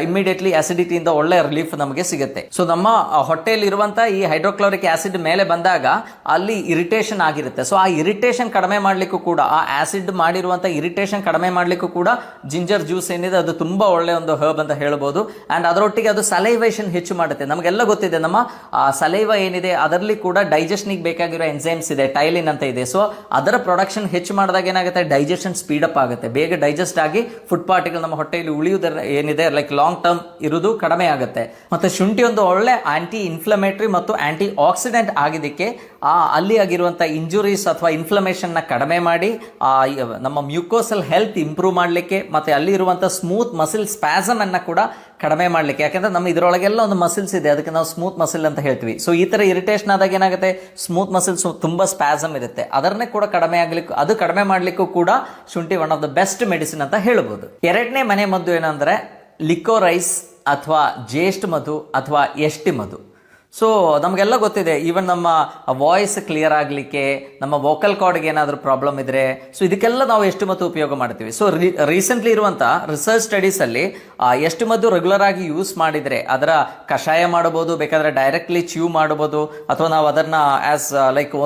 ಇಮಿಡಿಯೇಟ್ಲಿ ಆಸಿಡಿಟಿಯಿಂದ ಒಳ್ಳೆ ರಿಲೀಫ್ ನಮಗೆ ಸಿಗುತ್ತೆ. ಸೊ ನಮ್ಮ ಹೊಟ್ಟೆಯಲ್ಲಿ ಇರುವಂತ ಈ ಹೈಡ್ರೋಕ್ಲೋರಿಕ್ ಆಸಿಡ್ ಮೇಲೆ ಬಂದಾಗ ಅಲ್ಲಿ ಇರಿಟೇಷನ್ ಆಗಿರುತ್ತೆ. ಸೊ ಆ ಇರಿಟೇಷನ್ ಕಡಿಮೆ ಮಾಡ್ಲಿಕ್ಕೂ ಕೂಡ, ಆ ಆಸಿಡ್ ಮಾಡಿರುವಂತ ಇರಿಟೇಷನ್ ಕಡಿಮೆ ಮಾಡ್ಲಿಕ್ಕೂ ಕೂಡ ಜಿಂಜರ್ ಜ್ಯೂಸ್ ಏನಿದೆ ಅದು ತುಂಬಾ ಒಳ್ಳೆ ಒಂದು ಹರ್ಬ್ ಅಂತ ಹೇಳ್ಬೋದು. ಅಂಡ್ ಅದರೊಟ್ಟಿಗೆ ಅದು ಸಲೈವೇಷನ್ ಹೆಚ್ಚು ಮಾಡುತ್ತೆ. ನಮಗೆಲ್ಲ ಗೊತ್ತಿದೆ, ನಮ್ಮ ಸಲೈವ ಏನಿದೆ ಅದರಲ್ಲಿ ಕೂಡ ಡೈಜೆಷನ್ಗೆ ಬೇಕಾಗಿರೋ ಎನ್ಸೈಮ್ಸ್ ಇದೆ, ಟೈಲಿನ್ ಅಂತ ಇದೆ. ಸೊ ಅದರ ಪ್ರೊಡಕ್ಷನ್ ಹೆಚ್ಚು ಮಾಡಿದಾಗ ಏನಾಗುತ್ತೆ, ಡೈಜೆಷನ್ ಸ್ಪೀಡ್ ಅಪ್ ಆಗುತ್ತೆ, ಬೇಗ ಡೈಜೆಸ್ಟ್ ಆಗಿ ಫುಡ್ ಪಾರ್ಟಿಕಲ್ ನಮ್ಮ ಹೊಟ್ಟೆಯಲ್ಲಿ ಉಳಿಯುವುದರ ಏನಿದೆ ಲಾಂಗ್ ಟರ್ಮ್ ಇರುವುದು ಕಡಿಮೆ ಆಗುತ್ತೆ. ಮತ್ತೆ ಶುಂಠಿ ಒಂದು ಒಳ್ಳೆ ಆಂಟಿ ಇನ್ಫ್ಲಮೇಟರಿ ಮತ್ತು ಆಂಟಿ ಆಕ್ಸಿಡೆಂಟ್ ಆಗಿದ್ದಕ್ಕೆ ಅಲ್ಲಿ ಆಗಿರುವಂತಹ ಇಂಜುರೀಸ್ ಅಥವಾ ಇನ್ಫ್ಲಮೇಷನ್ ನ ಕಡಿಮೆ ಮಾಡಿ ನಮ್ಮ ಮ್ಯೂಕೋಸಲ್ ಹೆಲ್ತ್ ಇಂಪ್ರೂವ್ ಮಾಡಲಿಕ್ಕೆ ಮತ್ತು ಅಲ್ಲಿರುವಂಥ ಸ್ಮೂತ್ ಮಸಿಲ್ ಸ್ಪ್ಯಾಸಮ್ ಅನ್ನು ಕೂಡ ಕಡಿಮೆ ಮಾಡಲಿಕ್ಕೆ. ಯಾಕೆಂದರೆ ನಮ್ಮ ಇದರೊಳಗೆಲ್ಲ ಒಂದು ಮಸಿಲ್ಸ್ ಇದೆ, ಅದಕ್ಕೆ ನಾವು ಸ್ಮೂತ್ ಮಸಿಲ್ ಅಂತ ಹೇಳ್ತೀವಿ. ಸೊ ಈ ಥರ ಇರಿಟೇಷನ್ ಆದಾಗ ಏನಾಗುತ್ತೆ, ಸ್ಮೂತ್ ಮಸಿಲ್ಸ್ ತುಂಬ ಸ್ಪ್ಯಾಸಮ್ ಇರುತ್ತೆ, ಅದನ್ನೇ ಕೂಡ ಕಡಿಮೆ ಮಾಡಲಿಕ್ಕೂ ಕೂಡ ಶುಂಠಿ one of the best medicine ಅಂತ ಹೇಳ್ಬೋದು. ಎರಡನೇ ಮನೆ ಮದ್ದು ಏನಂದರೆ ಲಿಕೋರೈಸ್ ಅಥವಾ ಜ್ಯೇಷ್ಠ ಮಧು ಅಥವಾ ಎಷ್ಟಿ ಮಧು. ಸೊ ನಮಗೆಲ್ಲ ಗೊತ್ತಿದೆ, ಈವನ್ ನಮ್ಮ ವಾಯ್ಸ್ ಕ್ಲಿಯರ್ ಆಗಲಿಕ್ಕೆ, ನಮ್ಮ ವೋಕಲ್ ಕಾರ್ಡ್ಗೆ ಏನಾದರೂ ಪ್ರಾಬ್ಲಮ್ ಇದ್ದರೆ, ಸೊ ಇದಕ್ಕೆಲ್ಲ ನಾವು ಎಷ್ಟು ಮದ್ದು ಉಪಯೋಗ ಮಾಡ್ತೀವಿ. ಸೊ ರೀಸೆಂಟ್ಲಿ ಇರುವಂಥ ರಿಸರ್ಚ್ ಸ್ಟಡೀಸಲ್ಲಿ ಎಷ್ಟು ಮದ್ದು ರೆಗ್ಯುಲರ್ ಆಗಿ ಯೂಸ್ ಮಾಡಿದರೆ ಅದರ ಕಷಾಯ ಮಾಡ್ಬೋದು, ಬೇಕಾದರೆ ಡೈರೆಕ್ಟ್ಲಿ ಚ್ಯೂ ಮಾಡ್ಬೋದು, ಅಥವಾ ನಾವು ಅದನ್ನು ಆ್ಯಸ್ ಲೈಕ್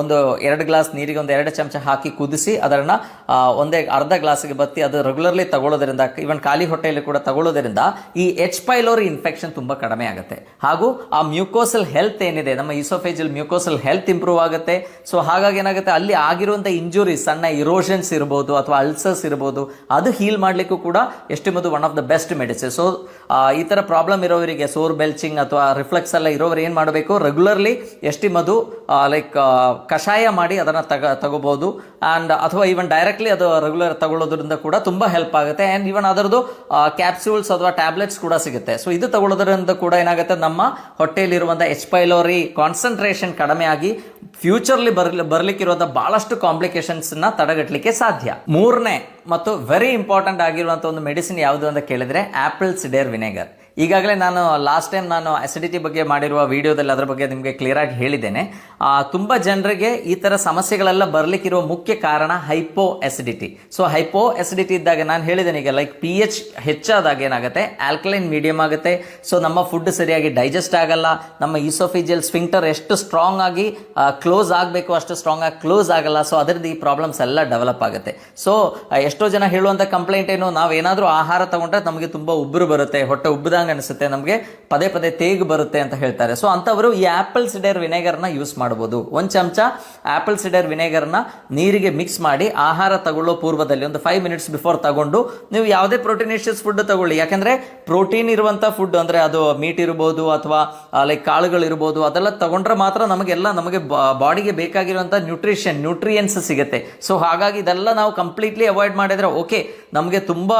2 ಗ್ಲಾಸ್ ನೀರಿಗೆ 2 ಚಮಚ ಹಾಕಿ ಕುದಿಸಿ ಅದನ್ನು ಅರ್ಧ ಗ್ಲಾಸಿಗೆ ಬತ್ತಿ ಅದು ರೆಗ್ಯುಲರ್ಲಿ ತಗೊಳ್ಳೋದ್ರಿಂದ, ಈವನ್ ಖಾಲಿ ಹೊಟ್ಟೆಯಲ್ಲಿ ಕೂಡ ತಗೊಳ್ಳೋದ್ರಿಂದ ಈ ಎಚ್ ಪೈಲೋರಿ ಇನ್ಫೆಕ್ಷನ್ ತುಂಬ ಕಡಿಮೆ ಆಗುತ್ತೆ. ಹಾಗೂ ಆ ಮ್ಯೂಕೋಸಲ್ ಹೆಲ್ತ್ ಏನಿದೆ, ನಮ್ಮ ಈಸೋಫೇಜಿಯಲ್ ಮ್ಯೂಕೋಸಲ್ ಹೆಲ್ತ್ ಇಂಪ್ರೂವ್ ಆಗುತ್ತೆ. ಸೊ ಹಾಗಾಗಿ ಏನಾಗುತ್ತೆ, ಅಲ್ಲಿ ಆಗಿರುವಂಥ ಇಂಜುರೀಸ್, ಸಣ್ಣ ಇರೋಷನ್ಸ್ ಇರ್ಬೋದು ಅಥವಾ ಅಲ್ಸರ್ಸ್ ಇರ್ಬೋದು, ಅದು ಹೀಲ್ ಮಾಡಲಿಕ್ಕೂ ಕೂಡ ಎಷ್ಟಿ ಮದ್ದು one of the best medicine. So ಈ ಥರ ಪ್ರಾಬ್ಲಮ್ ಇರೋವರಿಗೆ, ಸೋರ್ ಬೆಲ್ಚಿಂಗ್ ಅಥವಾ ರಿಫ್ಲೆಕ್ಸ್ ಎಲ್ಲ ಇರೋರು ಏನು ಮಾಡಬೇಕು, ರೆಗ್ಯುಲರ್ಲಿ ಎಷ್ಟಿ ಮದ್ದು ಲೈಕ್ ಕಷಾಯ ಮಾಡಿ ಅದನ್ನು ತಗೋಬಹುದು. ಆ್ಯಂಡ್ ಅಥವಾ ಈವನ್ ಡೈರೆಕ್ಟ್ಲಿ ಅದು ರೆಗ್ಯುಲರ್ ತಗೊಳ್ಳೋದ್ರಿಂದ ಕೂಡ ತುಂಬ ಹೆಲ್ಪ್ ಆಗುತ್ತೆ. ಆ್ಯಂಡ್ ಈವನ್ ಅದರದ್ದು ಕ್ಯಾಪ್ಸೂಲ್ಸ್ ಅಥವಾ ಟ್ಯಾಬ್ಲೆಟ್ಸ್ ಕೂಡ ಸಿಗುತ್ತೆ. ಸೊ ಇದು ತಗೊಳ್ಳೋದ್ರಿಂದ ಕೂಡ ಏನಾಗುತ್ತೆ, ನಮ್ಮ ಹೊಟ್ಟೆಯಲ್ಲಿರುವಂಥ ಎಚ್ ಪೈಲೋರಿ ಕಾನ್ಸಂಟ್ರೇಷನ್ ಕಡಿಮೆ ಆಗಿ ಫ್ಯೂಚರ್ಲಿ ಬರ್ಲಿಕ್ಕಿರುವಂಥ ಬಹಳಷ್ಟು ಕಾಂಪ್ಲಿಕೇಶನ್ಸ್ನ ತಡೆಗಟ್ಟಲಿಕ್ಕೆ ಸಾಧ್ಯ. ಮೂರನೇ ಮತ್ತು ವೆರಿ ಇಂಪಾರ್ಟೆಂಟ್ ಆಗಿರುವಂಥ ಒಂದು ಮೆಡಿಸಿನ್ ಯಾವುದು ಅಂತ ಕೇಳಿದರೆ ಆ್ಯಪಲ್ ಸಿಡರ್ ವಿನೆಗರ್. ಈಗಾಗಲೇ ನಾನು ಲಾಸ್ಟ್ ಟೈಮ್ ಅಸಿಡಿಟಿ ಬಗ್ಗೆ ಮಾಡಿರುವ ವಿಡಿಯೋದಲ್ಲಿ ಅದರ ಬಗ್ಗೆ ನಿಮಗೆ ಕ್ಲಿಯರ್ ಆಗಿ ಹೇಳಿದ್ದೇನೆ. ತುಂಬ ಜನರಿಗೆ ಈ ಥರ ಸಮಸ್ಯೆಗಳೆಲ್ಲ ಬರಲಿಕ್ಕಿರುವ ಮುಖ್ಯ ಕಾರಣ hypo acidity. So hypo acidity ಇದ್ದಾಗ ನಾನು ಹೇಳಿದ್ದೇನೆ ಈಗ, ಲೈಕ್ pH ಹೆಚ್ಚಾದಾಗ ಏನಾಗುತ್ತೆ, ಆಲ್ಕಲೈನ್ ಮೀಡಿಯಮ್ ಆಗುತ್ತೆ. ಸೊ ನಮ್ಮ ಫುಡ್ ಸರಿಯಾಗಿ ಡೈಜೆಸ್ಟ್ ಆಗಲ್ಲ, ನಮ್ಮ ಈಸೋಫಿಜಿಯಲ್ ಸ್ಫಿಂಕ್ಟರ್ ಎಷ್ಟು ಸ್ಟ್ರಾಂಗ್ ಆಗಿ ಕ್ಲೋಸ್ ಆಗಬೇಕು ಅಷ್ಟು ಸ್ಟ್ರಾಂಗ್ ಆಗಿ ಕ್ಲೋಸ್ ಆಗಲ್ಲ. ಸೊ ಅದರಿಂದ ಈ ಪ್ರಾಬ್ಲಮ್ಸ್ ಎಲ್ಲ ಡೆವಲಪ್ ಆಗುತ್ತೆ. ಸೊ ಎಷ್ಟೋ ಜನ ಹೇಳುವಂಥ ಕಂಪ್ಲೇಂಟ್ ಏನು, ನಾವೇನಾದರೂ ಆಹಾರ ತಗೊಂಡ್ರೆ ನಮಗೆ ತುಂಬ ಉಬ್ಬರು ಬರುತ್ತೆ, ಹೊಟ್ಟೆ ಉಬ್ಬದಂಗೆ ಅನಿಸುತ್ತೆ, ನಮಗೆ ಪದೇ ಪದೇ ತೇಗು ಬರುತ್ತೆ ಅಂತ ಹೇಳ್ತಾರೆ. ಸೊ ಅಂಥವರು ಈ ಆಪಲ್ ಸಿಡರ್ ವಿನೆಗರ್ನ ಯೂಸ್ ಮಾಡಬಹುದು. 1 ಚಮಚ ಆಪಲ್ ಸಿಡರ್ ವಿನೆಗರ್ನ ನೀರಿಗೆ ಮಿಕ್ಸ್ ಮಾಡಿ ಆಹಾರ ತಗೊಳ್ಳೋ ಪೂರ್ವದಲ್ಲಿ 5 ಮಿನಿಟ್ಸ್ ಬಿಫೋರ್ ತಗೊಂಡು ನೀವು ಯಾವುದೇ ಪ್ರೋಟೀನೇಷಿಯಸ್ ಫುಡ್ ತಗೊಳ್ಳಿ. ಯಾಕಂದ್ರೆ ಪ್ರೋಟೀನ್ ಇರುವಂಥ ಫುಡ್ ಅಂದರೆ ಅದು ಮೀಟ್ ಇರ್ಬೋದು ಅಥವಾ ಲೈಕ್ ಕಾಳುಗಳಿರ್ಬೋದು, ಅದೆಲ್ಲ ತಗೊಂಡ್ರೆ ಮಾತ್ರ ನಮಗೆ ಬಾಡಿಗೆ ಬೇಕಾಗಿರುವಂಥ ನ್ಯೂಟ್ರಿಯನ್ಸ್ ಸಿಗುತ್ತೆ. ಸೊ ಹಾಗಾಗಿ ಇದೆಲ್ಲ ನಾವು ಕಂಪ್ಲೀಟ್ಲಿ ಅವಾಯ್ಡ್ ಮಾಡಿದ್ರೆ ಓಕೆ. ನಮಗೆ ತುಂಬ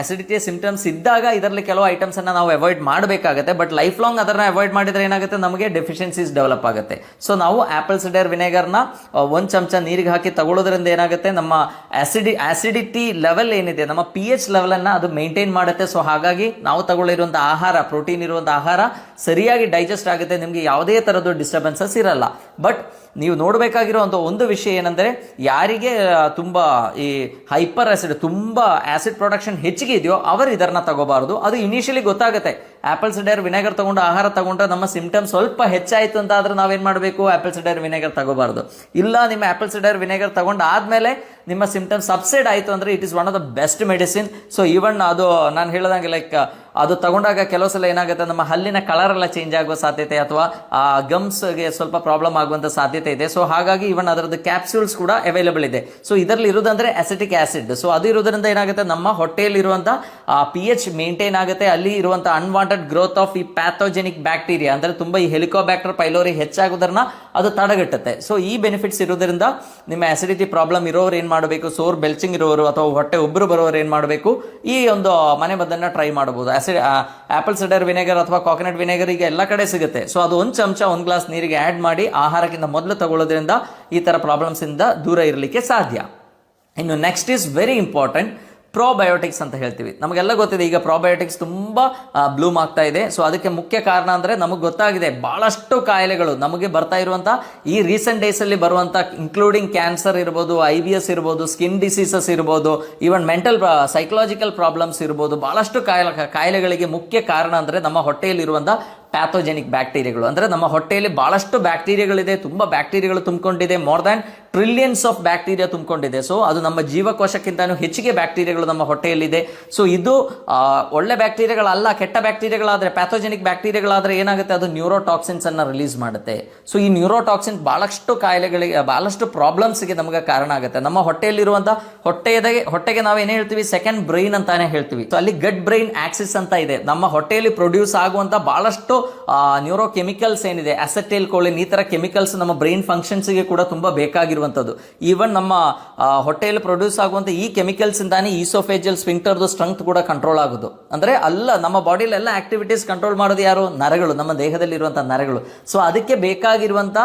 ಅಸಿಡಿಟಿಯ ಸಿಂಪ್ಟಮ್ಸ್ ಇದ್ದಾಗ ಇದರಲ್ಲಿ ಕೆಲವು ಐಟಮ್ಸ್ ಅನ್ನ ನಾವು ಅವಾಯ್ಡ್ ಮಾಡಬೇಕಾಗುತ್ತೆ. ಬಟ್ ಲೈಫ್ ಲಾಂಗ್ ಅದನ್ನ ಅವಾಯ್ಡ್ ಮಾಡಿದ್ರೆ ಏನಾಗುತ್ತೆ, ನಮಗೆ ಡೆಫಿಷಿಯನ್ಸೀಸ್ ಡೆವಲಪ್ ಆಗುತ್ತೆ. ಸೊ ನಾವು ಆಪಲ್ ಸಿಡರ್ ವಿನೆಗರ್ನ 1 ಚಮಚ ನೀರಿಗೆ ಹಾಕಿ ತಗೊಳ್ಳೋದ್ರಿಂದ ಏನಾಗುತ್ತೆ, ನಮ್ಮ ಆಸಿಡಿಟಿ ಲೆವೆಲ್ ಏನಿದೆ, ನಮ್ಮ pH ಲೆವೆಲ್ ಅನ್ನ ಅದು ಮೇಂಟೈನ್ ಮಾಡುತ್ತೆ. ಸೊ ಹಾಗಾಗಿ ನಾವು ತಗೊಳ್ಳಿರುವಂಥ ಆಹಾರ, ಪ್ರೋಟೀನ್ ಇರುವಂಥ ಆಹಾರ ಸರಿಯಾಗಿ ಡೈಜೆಸ್ಟ್ ಆಗುತ್ತೆ, ನಿಮಗೆ ಯಾವುದೇ ಥರದ್ದು ಡಿಸ್ಟರ್ಬೆನ್ಸಸ್ ಇರಲ್ಲ. ಬಟ್ ನೀವು ನೋಡಬೇಕಾಗಿರುವಂಥ ಒಂದು ವಿಷಯ ಏನಂದರೆ, ಯಾರಿಗೆ ತುಂಬ ಈ ಹೈಪರ್ ಆಸಿಡ್, ತುಂಬ ಆಸಿಡ್ ಪ್ರೊಡಕ್ಷನ್ ಹೆಚ್ಚಿಗೆ ಇದೆಯೋ ಅವರು ಇದನ್ನ ತಗೋಬಾರ್ದು. ಅದು ಇನಿಷಿಯಲಿ ಗೊತ್ತಾಗುತ್ತೆ. ಆಪಲ್ ಸಿಡರ್ ವಿನೆಗರ್ ತಗೊಂಡು ಆಹಾರ ತಗೊಂಡ್ರೆ ನಮ್ಮ ಸಿಂಪ್ಟಮ್ಸ್ ಸ್ವಲ್ಪ ಹೆಚ್ಚಾಯಿತು ಅಂತ ಆದ್ರೆ ನಾವೇನು ಮಾಡಬೇಕು, ಆಪಲ್ ಸಿಡರ್ ವಿನೆಗರ್ ತಗೋಬಾರ್ದು. ಇಲ್ಲ, ನಿಮ್ಮ ಆಪಲ್ ಸಿಡರ್ ವಿನೆಗರ್ ತಗೊಂಡು ಆದಮೇಲೆ ನಿಮ್ಮ ಸಿಂಪ್ಟಮ್ಸ್ ಸಬ್ಸೈಡ್ ಆಯಿತು ಅಂದರೆ it is one of the best medicine. So even ಅದು ನಾನು ಹೇಳ್ದಂಗೆ ಲೈಕ್ ಅದು ತಗೊಂಡಾಗ ಕೆಲವು ಸಲ ಏನಾಗುತ್ತೆ, ನಮ್ಮ ಹಲ್ಲಿನ ಕಲರ್ ಎಲ್ಲ ಚೇಂಜ್ ಆಗುವ ಸಾಧ್ಯತೆ ಅಥವಾ ಗಮ್ಸ್ಗೆ ಸ್ವಲ್ಪ ಪ್ರಾಬ್ಲಮ್ ಆಗುವಂಥ ಸಾಧ್ಯತೆ ಇದೆ. ಸೊ ಹಾಗಾಗಿ ಇವನ್ ಅದರದ್ದು ಕ್ಯಾಪ್ಸೂಲ್ಸ್ ಕೂಡ ಅವೈಲೇಬಲ್ ಇದೆ. ಸೊ ಇದರಲ್ಲಿ ಇರೋದಂದ್ರೆ ಅಸಿಟಿಕ್ ಆಸಿಡ್. ಸೊ ಅದು ಇರೋದ್ರಿಂದ ಏನಾಗುತ್ತೆ, ನಮ್ಮ ಹೊಟ್ಟೆಯಲ್ಲಿ ಇರುವಂಥ pH ಮೇಂಟೈನ್ ಆಗುತ್ತೆ. ಅಲ್ಲಿ ಇರುವಂಥ ಅನ್ವಾಂಟೆಡ್ ಗ್ರೋತ್ ಆಫ್ ಈ ಪ್ಯಾಥೋಜೆನಿಕ್ ಬ್ಯಾಕ್ಟೀರಿಯಾ ಅಂದರೆ ತುಂಬ ಈ ಹೆಲಿಕೋಬ್ಯಾಕ್ಟರ್ ಪೈಲೋರಿ ಹೆಚ್ಚಾಗೋದನ್ನ ಅದು ತಡೆಗಟ್ಟುತ್ತೆ. ಸೊ ಈ ಬೆನಿಫಿಟ್ಸ್ ಇರೋದ್ರಿಂದ ನಿಮ್ಮ ಅಸಿಡಿಟಿ ಪ್ರಾಬ್ಲಮ್ ಇರೋರು ಏನು ಮಾಡಬೇಕು, ಸೋರ್ ಬೆಲ್ಚಿಂಗ್ ಇರೋರು ಅಥವಾ ಹೊಟ್ಟೆ ಉಬ್ಬರು ಬರೋರು ಏನು ಮಾಡಬೇಕು, ಈ ಒಂದು ಮನೆ ಮದ್ದನ್ನು ಟ್ರೈ ಮಾಡಬಹುದು. ಆಪಲ್ ಸಿಡರ್ ವಿನೆಗರ್ ಅಥವಾ ಕಾಕೋನಟ್ ವಿನೆಗರ್ ಈಗ ಎಲ್ಲ ಕಡೆ ಸಿಗುತ್ತೆ. ಸೊ ಅದು 1 ಚಮಚ 1 ಗ್ಲಾಸ್ ನೀರಿಗೆ ಆ್ಯಡ್ ಮಾಡಿ ಆಹಾರಕ್ಕಿಂತ ಮೊದಲು ತಗೊಳ್ಳೋದ್ರಿಂದ ಈ ಥರ ಪ್ರಾಬ್ಲಮ್ಸ್ ಇಂದ ದೂರ ಇರಲಿಕ್ಕೆ ಸಾಧ್ಯ. ಇನ್ನು next is very important, probiotics ಅಂತ ಹೇಳ್ತೀವಿ. ನಮಗೆಲ್ಲ ಗೊತ್ತಿದೆ ಈಗ ಪ್ರೋಬಯೋಟಿಕ್ಸ್ ತುಂಬ ಬ್ಲೂಮ್ ಆಗ್ತಾ ಇದೆ. ಸೊ ಅದಕ್ಕೆ ಮುಖ್ಯ ಕಾರಣ ಅಂದರೆ ನಮಗೆ ಗೊತ್ತಾಗಿದೆ ಬಹಳಷ್ಟು ಕಾಯಿಲೆಗಳು ನಮಗೆ ಬರ್ತಾ ಇರುವಂಥ ಈ ರೀಸೆಂಟ್ ಡೇಸಲ್ಲಿ ಬರುವಂಥ, ಇನ್ಕ್ಲೂಡಿಂಗ್ ಕ್ಯಾನ್ಸರ್ ಇರ್ಬೋದು, IBS ಇರ್ಬೋದು, ಸ್ಕಿನ್ ಡಿಸೀಸಸ್ ಇರ್ಬೋದು, ಈವನ್ ಮೆಂಟಲ್ ಸೈಕಲಾಜಿಕಲ್ ಪ್ರಾಬ್ಲಮ್ಸ್ ಇರ್ಬೋದು, ಬಹಳಷ್ಟು ಕಾಯಿಲೆಗಳಿಗೆ ಮುಖ್ಯ ಕಾರಣ ಅಂದರೆ ನಮ್ಮ ಹೊಟ್ಟೆಯಲ್ಲಿರುವಂಥ ಪ್ಯಾಥೋಜೆನಿಕ್ ಬ್ಯಾಕ್ಟೀರಿಯಾಗಳು. ಅಂದರೆ ನಮ್ಮ ಹೊಟ್ಟೆಯಲ್ಲಿ ಬಹಳಷ್ಟು ಬ್ಯಾಕ್ಟೀರಿಯಾಗಳಿದೆ, ತುಂಬ ಬ್ಯಾಕ್ಟೀರಿಯಾಗಳು ತುಂಬಿಕೊಂಡಿದೆ, more than trillions of bacteria ತುಂಬಿಕೊಂಡಿದೆ. ಸೊ ಅದು ನಮ್ಮ ಜೀವಕೋಶಕ್ಕಿಂತಲೂ ಹೆಚ್ಚಿಗೆ ಬ್ಯಾಕ್ಟೀರಿಯಾಗಳು ನಮ್ಮ ಹೊಟ್ಟೆಯಲ್ಲಿದೆ. ಸೊ ಇದು ಒಳ್ಳೆ ಬ್ಯಾಕ್ಟೀರಿಯಾಗಳಲ್ಲ, ಕೆಟ್ಟ ಬ್ಯಾಕ್ಟೀರಿಯಾಗಳಾದರೆ, ಪ್ಯಾಥೋಜೆನಿಕ್ ಬ್ಯಾಕ್ಟೀರಿಯಾಗಳಾದರೆ ಏನಾಗುತ್ತೆ, ಅದು ನ್ಯೂರೋಟಾಕ್ಸಿನ್ಸ್ ಅನ್ನು ರಿಲೀಸ್ ಮಾಡುತ್ತೆ. ಸೊ ಈ ನ್ಯೂರೋಟಾಕ್ಸಿನ್ ಬಹಳಷ್ಟು ಕಾಯಿಲೆಗಳಿಗೆ, ಬಹಳಷ್ಟು ಪ್ರಾಬ್ಲಮ್ಸ್ಗೆ ನಮಗೆ ಕಾರಣ ಆಗುತ್ತೆ. ನಮ್ಮ ಹೊಟ್ಟೆಯಲ್ಲಿರುವಂಥ ಹೊಟ್ಟೆಗೆ ನಾವೇನು ಹೇಳ್ತೀವಿ, ಸೆಕೆಂಡ್ ಬ್ರೈನ್ ಅಂತಾನೆ ಹೇಳ್ತೀವಿ. ಸೊ ಅಲ್ಲಿ ಗಟ್ ಬ್ರೈನ್ ಆಕ್ಸಿಸ್ ಅಂತ ಇದೆ. ನಮ್ಮ ಹೊಟ್ಟೆಯಲ್ಲಿ ಪ್ರೊಡ್ಯೂಸ್ ಆಗುವಂಥ ಬಹಳಷ್ಟು ನ್ಯೂರೋ ಕೆಮಿಕಲ್ಸ್ ಏನಿದೆ, ಅಸೆಟೈಲ್ ಕೋಲಿನ್, ಈ ಥರ ಕೆಮಿಕಲ್ಸ್ ನಮ್ಮ ಬ್ರೈನ್ ಫಂಕ್ಷನ್ಸ್ಗೆ ಕೂಡ ತುಂಬ ಬೇಕಾಗಿರುವಂಥ ಆಗಿರುವಂಥದ್ದು. ಈವನ್ ನಮ್ಮ ಹೊಟ್ಟೆಯಲ್ಲಿ ಪ್ರೊಡ್ಯೂಸ್ ಆಗುವಂಥ ಈ ಕೆಮಿಕಲ್ಸ್ ಇಂದಾನೆ ಈಸೋಫೇಜಿಯಲ್ ಸ್ಫಿಂಕ್ಟರ್ದು ಸ್ಟ್ರೆಂತ್ ಕೂಡ ಕಂಟ್ರೋಲ್ ಆಗೋದು. ಅಂದ್ರೆ ಅಲ್ಲ, ನಮ್ಮ ಬಾಡಿಲೆಲ್ಲ ಆಕ್ಟಿವಿಟೀಸ್ ಕಂಟ್ರೋಲ್ ಮಾಡೋದು ಯಾರು? ನರಗಳು, ನಮ್ಮ ದೇಹದಲ್ಲಿರುವಂಥ ನರಗಳು. ಸೊ ಅದಕ್ಕೆ ಬೇಕಾಗಿರುವಂಥ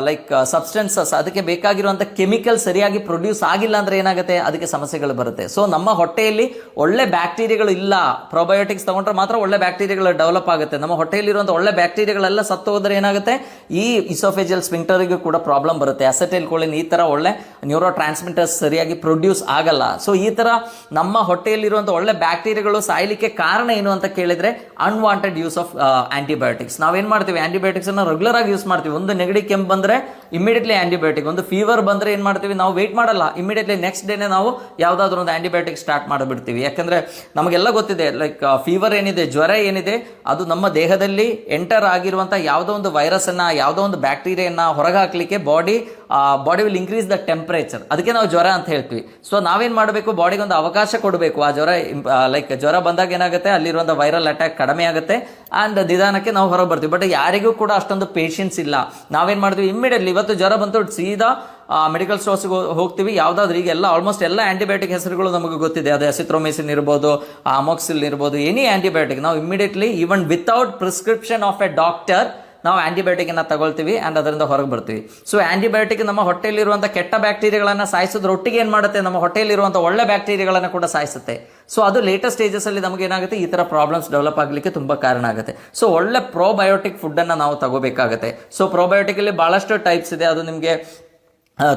ಲೈಕ್ ಸಬ್ಸ್ಟೆನ್ಸಸ್, ಅದಕ್ಕೆ ಬೇಕಾಗಿರುವಂಥ ಕೆಮಿಕಲ್ ಸರಿಯಾಗಿ ಪ್ರೊಡ್ಯೂಸ್ ಆಗಿಲ್ಲ ಅಂದ್ರೆ ಏನಾಗುತ್ತೆ? ಅದಕ್ಕೆ ಸಮಸ್ಯೆಗಳು ಬರುತ್ತೆ. ಸೊ ನಮ್ಮ ಹೊಟ್ಟೆಯಲ್ಲಿ ಒಳ್ಳೆ ಬ್ಯಾಕ್ಟೀರಿಯಾಗಳು ಇಲ್ಲ, ಪ್ರೊಬಯೋಟಿಕ್ಸ್ ತಗೊಂಡ್ರೆ ಮಾತ್ರ ಒಳ್ಳೆ ಬ್ಯಾಕ್ಟೀರಿಯಾಗಳು ಡೆವಲಪ್ ಆಗುತ್ತೆ. ನಮ್ಮ ಹೊಟ್ಟೆಯಲ್ಲಿರುವಂಥ ಒಳ್ಳೆ ಬ್ಯಾಕ್ಟೀರಿಯಾಗಳೆಲ್ಲ ಸತ್ತು ಹೋದ್ರೆ ಏನಾಗುತ್ತೆ? ಈ ಇಸೋಫೇಜಿಯಲ್ ಸ್ಫಿಂಕ್ಟರ್ಗೂ ಕೂಡ ಪ್ರಾಬ್ಲಮ್ ಬರುತ್ತೆ. ಅಸೆಟೈಲ್ ಕೋಲಿನ್ ಈ ತರ ಒಳ್ಳೆ ನ್ಯೂರೋ ಟ್ರಾನ್ಸ್ಮಿಟರ್ಸ್ ಸರಿಯಾಗಿ ಪ್ರೊಡ್ಯೂಸ್ ಆಗಲ್ಲ. ಸೊ ಈ ತರ ನಮ್ಮ ಹೊಟ್ಟೆಯಲ್ಲಿರುವಂಥ ಒಳ್ಳೆ ಬ್ಯಾಕ್ಟೀರಿಯಾಗಳು ಸಾಯ್ಲಿಕ್ಕೆ ಕಾರಣ ಏನು ಅಂತ ಕೇಳಿದ್ರೆ ಅನ್ವಾಂಟೆಡ್ ಯೂಸ್ ಆಫ್ ಆಂಟಿಬಯೋಟಿಕ್ಸ್. ನಾವೇನ್ ಮಾಡ್ತೀವಿ? ಆಂಟಿಬಯೋಟಿಕ್ಸ್ ಅನ್ನ ರೆಗ್ಯುಲರ್ ಆಗಿ ಯೂಸ್ ಮಾಡ್ತೀವಿ. ಒಂದು ನೆಗಡಿ ಕೆಮ್ಮು ಬಂದ್ರೆ ಇಮಿಡಿಯೇಟ್ಲಿ ಆಂಟಿಬಯೋಟಿಕ್, ಒಂದು ಫೀವರ್ ಬಂದ್ರೆ ಏನ್ ಮಾಡ್ತೀವಿ? ನಾವು ವೇಟ್ ಮಾಡಲ್ಲ, ಇಮಿಡಿಯೇಟ್ಲಿ ನೆಕ್ಸ್ಟ್ ಡೇನೆ ನಾವು ಯಾವ್ದಾದ್ರು ಒಂದು ಆಂಟಿಬಯೋಟಿಕ್ ಸ್ಟಾರ್ಟ್ ಮಾಡಿಬಿಡ್ತೀವಿ. ಯಾಕಂದ್ರೆ ನಮಗೆಲ್ಲ ಗೊತ್ತಿದೆ, ಲೈಕ್ ಫೀವರ್ ಏನಿದೆ, ಜ್ವರ ಏನಿದೆ, ಅದು ನಮ್ಮ ದೇಹದಲ್ಲಿ ಎಂಟರ್ ಆಗಿರುವಂತ ಯಾವುದೋ ಒಂದು ವೈರಸ್ ಅನ್ನ, ಯಾವುದೋ ಒಂದು ಬ್ಯಾಕ್ಟೀರಿಯನ್ನ ಹೊರಗೆ ಹಾಕ್ಲಿಕ್ಕೆ body will increase the temperature, ಅದಕ್ಕೆ ನಾವು ಜ್ವರ ಅಂತ ಹೇಳ್ತೀವಿ. ಸೊ ನಾವೇನ್ ಮಾಡಬೇಕು? ಬಾಡಿಗೆ ಒಂದು ಅವಕಾಶ ಕೊಡಬೇಕು. ಆ ಜ್ವರ ಲೈಕ್ ಜ್ವರ ಬಂದಾಗ ಏನಾಗುತ್ತೆ? ಅಲ್ಲಿರುವಂಥ ವೈರಲ್ ಅಟ್ಯಾಕ್ ಕಡಿಮೆ ಆಗುತ್ತೆ ಅಂಡ್ ನಿಧಾನಕ್ಕೆ ನಾವು ಹೊರಗೆ ಬರ್ತೀವಿ. ಬಟ್ ಯಾರಿಗೂ ಕೂಡ ಅಷ್ಟೊಂದು ಪೇಷನ್ಸ್ ಇಲ್ಲ. ನಾವೇನ್ ಮಾಡ್ತೀವಿ? ಇಮಿಡಿಯೇಟ್ಲಿ ಇವತ್ತು ಜ್ವರ ಬಂತು, ಸೀದಾ ಮೆಡಿಕಲ್ ಸ್ಟೋರ್ಸ್ಗೆ ಹೋಗ್ತೀವಿ. ಯಾವ್ದಾದ್ರು ಈಗ ಆಲ್ಮೋಸ್ಟ್ ಎಲ್ಲ ಆಂಟಿಬಯೋಟಿಕ್ ಹೆಸರುಗಳು ನಮಗೆ ಗೊತ್ತಿದೆ. ಅದು ಅಸಿಥ್ರೋಮಿಸಿನ್ ಇರ್ಬೋದು, ಅಮೋಕ್ಸಿಲ್ ಇರ್ಬೋದು, ಎನಿ ಆಂಟಿಬಯೋಟಿಕ್ ನಾವು immediately even without prescription of A doctor ನಾವು ಆಂಟಿಬಯೋಟಿಕ್ ಅನ್ನ ತಗೊಳ್ತೀವಿ ಅಂಡ್ ಅದರಿಂದ ಹೊರಗೆ ಬರ್ತೀವಿ. ಸೊ ಆಂಟಿಬಯೋಟಿಕ್ ನಮ್ಮ ಹೊಟ್ಟೆಯಲ್ಲಿರುವಂಥ ಕೆಟ್ಟ ಬ್ಯಾಕ್ಟೀರಿಯಾಗಳನ್ನ ಸಾಯಿಸೋದ್ರ ಒಟ್ಟಿಗೆ ಏನ್ ಮಾಡುತ್ತೆ? ನಮ್ಮ ಹೊಟ್ಟೆಯಲ್ಲಿರುವಂಥ ಒಳ್ಳೆ ಬ್ಯಾಕ್ಟೀರಿಯಾಗಳನ್ನ ಕೂಡ ಸಾಯಿಸುತ್ತೆ. ಸೊ ಅದು ಲೇಟೆಸ್ಟ್ ಸ್ಟೇಜಸ್ ಅಲ್ಲಿ ನಮಗೆ ಏನಾಗುತ್ತೆ? ಈ ತರ ಪ್ರಾಬ್ಲಮ್ಸ್ ಡೆವಲಪ್ ಆಗಲಿಕ್ಕೆ ತುಂಬಾ ಕಾರಣ ಆಗುತ್ತೆ. ಸೊ ಒಳ್ಳೆ ಪ್ರೋಬಯೋಟಿಕ್ ಫುಡ್ ಅನ್ನ ನಾವು ತಗೋಬೇಕಾಗುತ್ತೆ. ಸೊ ಪ್ರೋಬಯೋಟಿಕ್ ಅಲ್ಲಿ ಬಹಳಷ್ಟು ಟೈಪ್ಸ್ ಇದೆ. ಅದು ನಿಮಗೆ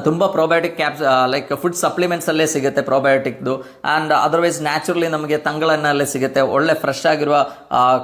ತುಂಬಾ probiotic caps like food supplements ಅಲ್ಲೇ ಸಿಗುತ್ತೆ ಪ್ರೋಬಯೋಟಿಕ್ದು. ಅಂಡ್ ಅದರ್ವೈಸ್ ನ್ಯಾಚುರಲಿ ನಮಗೆ ತಂಗಳನ್ನಲ್ಲೇ ಸಿಗುತ್ತೆ. ಒಳ್ಳೆ ಫ್ರೆಶ್ ಆಗಿರುವ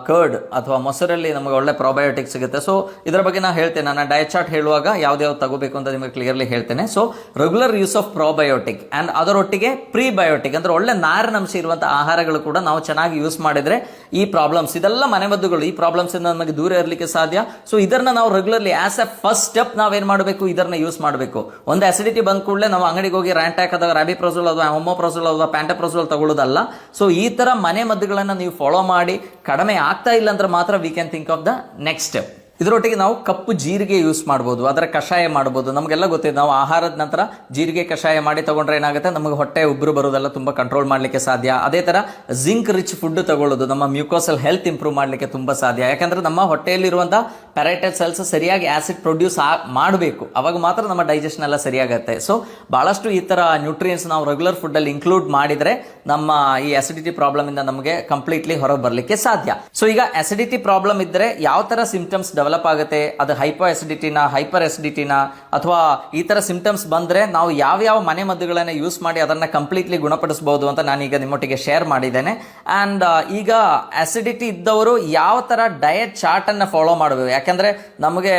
ಕರ್ಡ್ ಅಥವಾ ಮೊಸರಲ್ಲಿ ನಮಗೆ ಒಳ್ಳೆ ಪ್ರೋಬಯೋಟಿಕ್ ಸಿಗುತ್ತೆ. ಸೊ ಇದರ ಬಗ್ಗೆ ನಾನು ಹೇಳ್ತೇನೆ, ನಾನು ಡಯಟ್ ಚಾರ್ಟ್ ಹೇಳುವಾಗ ಯಾವ್ದಾವ್ದು ತಗೋಬೇಕು ಅಂತ ನಿಮಗೆ ಕ್ಲಿಯರ್ಲಿ ಹೇಳ್ತೇನೆ. So regular use of probiotic and ಅದರೊಟ್ಟಿಗೆ ಪ್ರೀಬಯೋಟಿಕ್ ಅಂದ್ರೆ ಒಳ್ಳೆ ನಾರಿನಂಶ ಇರುವಂತಹ ಆಹಾರಗಳು ಕೂಡ ನಾವು ಚೆನ್ನಾಗಿ ಯೂಸ್ ಮಾಡಿದ್ರೆ ಈ ಪ್ರಾಬ್ಲಮ್ಸ್, ಇದೆಲ್ಲ ಮನೆಮದ್ದುಗಳು, ಈ ಪ್ರಾಬ್ಲಮ್ಸ್ ಇಂದ ನಮಗೆ ದೂರ ಇರಲಿಕ್ಕೆ ಸಾಧ್ಯ. ಸೊ ಇದನ್ನ ನಾವು regularly as A first step ನಾವೇನ್ ಮಾಡಬೇಕು? ಇದನ್ನ ಯೂಸ್ ಮಾಡಬೇಕು. ಒಂದು ಅಸಿಡಿಟಿ ಬಂದ ಕೂಡಲೇ ನಾವು ಅಂಗಡಿಗೆ ಹೋಗಿ ರ್ಯಾಂಟ್ಯಾಕ್ ಅಥವಾ ರಾಬಿಪ್ರೋಸೋಲ್ ಅಥವಾ ಹೋಮೋಪ್ರೋಸೋಲ್ ಅಥವಾ ಪ್ಯಾಂಟಪ್ರೋಸೋಲ್ ತಗೊಳ್ಳೋದಲ್ಲ. ಸೊ ಈ ತರ ಮನೆ ಮದ್ದುಗಳನ್ನ ನೀವು ಫಾಲೋ ಮಾಡಿ ಕಡಿಮೆ ಆಗ್ತಾ ಇಲ್ಲ ಅಂದ್ರೆ ಮಾತ್ರ we can think of the next step. ಇದರೊಟ್ಟಿಗೆ ನಾವು ಕಪ್ಪು ಜೀರಿಗೆ ಯೂಸ್ ಮಾಡ್ಬೋದು, ಅದರ ಕಷಾಯ ಮಾಡ್ಬೋದು. ನಮಗೆಲ್ಲ ಗೊತ್ತಿದೆ, ನಾವು ಆಹಾರದ ನಂತರ ಜೀರಿಗೆ ಕಷಾಯ ಮಾಡಿ ತಗೊಂಡ್ರೆ ಏನಾಗುತ್ತೆ? ನಮಗೆ ಹೊಟ್ಟೆ ಉಬ್ರು ಬರೋದೆಲ್ಲ ತುಂಬಾ ಕಂಟ್ರೋಲ್ ಮಾಡ್ಲಿಕ್ಕೆ ಸಾಧ್ಯ. ಅದೇ ತರ ಜಿಂಕ್ ರಿಚ್ ಫುಡ್ ತಗೊಳ್ಳೋದು ನಮ್ಮ ಮ್ಯೂಕೋಸಲ್ ಹೆಲ್ತ್ ಇಂಪ್ರೂವ್ ಮಾಡ್ಲಿಕ್ಕೆ ತುಂಬಾ ಸಾಧ್ಯ. ಯಾಕಂದ್ರೆ ನಮ್ಮ ಹೊಟ್ಟೆಯಲ್ಲಿರುವಂತಹ ಪ್ಯಾರೈಟಲ್ ಸೆಲ್ಸ್ ಸರಿಯಾಗಿ ಆಸಿಡ್ ಪ್ರೊಡ್ಯೂಸ್ ಮಾಡಬೇಕು, ಅವಾಗ ಮಾತ್ರ ನಮ್ಮ ಡೈಜೆಷನ್ ಎಲ್ಲ ಸರಿಯಾಗುತ್ತೆ. ಸೊ ಬಹಳಷ್ಟು ಈ ತರ ನ್ಯೂಟ್ರಿಯೆಂಟ್ಸ್ ನಾವು ರೆಗ್ಯುಲರ್ ಫುಡ್ ಅಲ್ಲಿ ಇನ್ಕ್ಲೂಡ್ ಮಾಡಿದ್ರೆ ನಮ್ಮ ಈ ಅಸಿಡಿಟಿ ಪ್ರಾಬ್ಲಮ್ ಇಂದ ನಮಗೆ ಕಂಪ್ಲೀಟ್ಲಿ ಹೊರಗೆ ಬರ್ಲಿಕ್ಕೆ ಸಾಧ್ಯ. ಸೊ ಈಗ ಅಸಿಡಿಟಿ ಪ್ರಾಬ್ಲಮ್ ಇದ್ರೆ ಯಾವ ತರ ಸಿಂಪ್ಟಮ್ಸ್ ಡೆವಲಪ್ ಆಗುತ್ತೆ? ಅದು ಹೈಪೋ ಅಸಿಡಿಟಿನ, ಹೈಪರ್ ಅಸಿಡಿಟಿನ, ಅಥವಾ ಈ ತರ ಸಿಂಪ್ಟಮ್ಸ್ ಬಂದ್ರೆ ನಾವು ಯಾವ ಮನೆ ಮದ್ದುಗಳನ್ನ ಯೂಸ್ ಮಾಡಿ ಅದನ್ನ ಕಂಪ್ಲೀಟ್ಲಿ ಗುಣಪಡಿಸಬಹುದು ಅಂತ ನಾನೀಗ ನಿಮ್ಮೊಟ್ಟಿಗೆ ಶೇರ್ ಮಾಡಿದ್ದೇನೆ. ಅಂಡ್ ಈಗ ಅಸಿಡಿಟಿ ಇದ್ದವರು ಯಾವ ತರ ಡಯಟ್ ಚಾರ್ಟ್ ಅನ್ನ ಫಾಲೋ ಮಾಡಬೇಕು? ಯಾಕಂದ್ರೆ ನಮಗೆ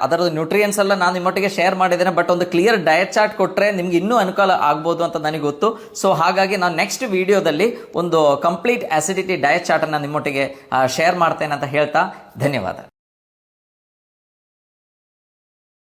ಅದರ ನ್ಯೂಟ್ರಿಯೆಂಟ್ಸ್ ಎಲ್ಲ ನಾನು ನಿಮ್ಮೊಟ್ಟಿಗೆ ಶೇರ್ ಮಾಡಿದ್ದೇನೆ, ಬಟ್ ಒಂದು ಕ್ಲಿಯರ್ ಡಯಟ್ ಚಾರ್ಟ್ ಕೊಟ್ರೆ ನಿಮ್ಗೆ ಇನ್ನೂ ಅನುಕೂಲ ಆಗ್ಬೋದು ಅಂತ ನನಗೆ ಗೊತ್ತು. ಸೊ ಹಾಗಾಗಿ ನಾನು ನೆಕ್ಸ್ಟ್ ವಿಡಿಯೋದಲ್ಲಿ ಒಂದು ಕಂಪ್ಲೀಟ್ ಅಸಿಡಿಟಿ ಡಯಟ್ ಚಾರ್ಟ್ ಅನ್ನ ನಿಮ್ಮೊಟ್ಟಿಗೆ ಶೇರ್ ಮಾಡ್ತೇನೆ ಅಂತ ಹೇಳ್ತಾ ಧನ್ಯವಾದ.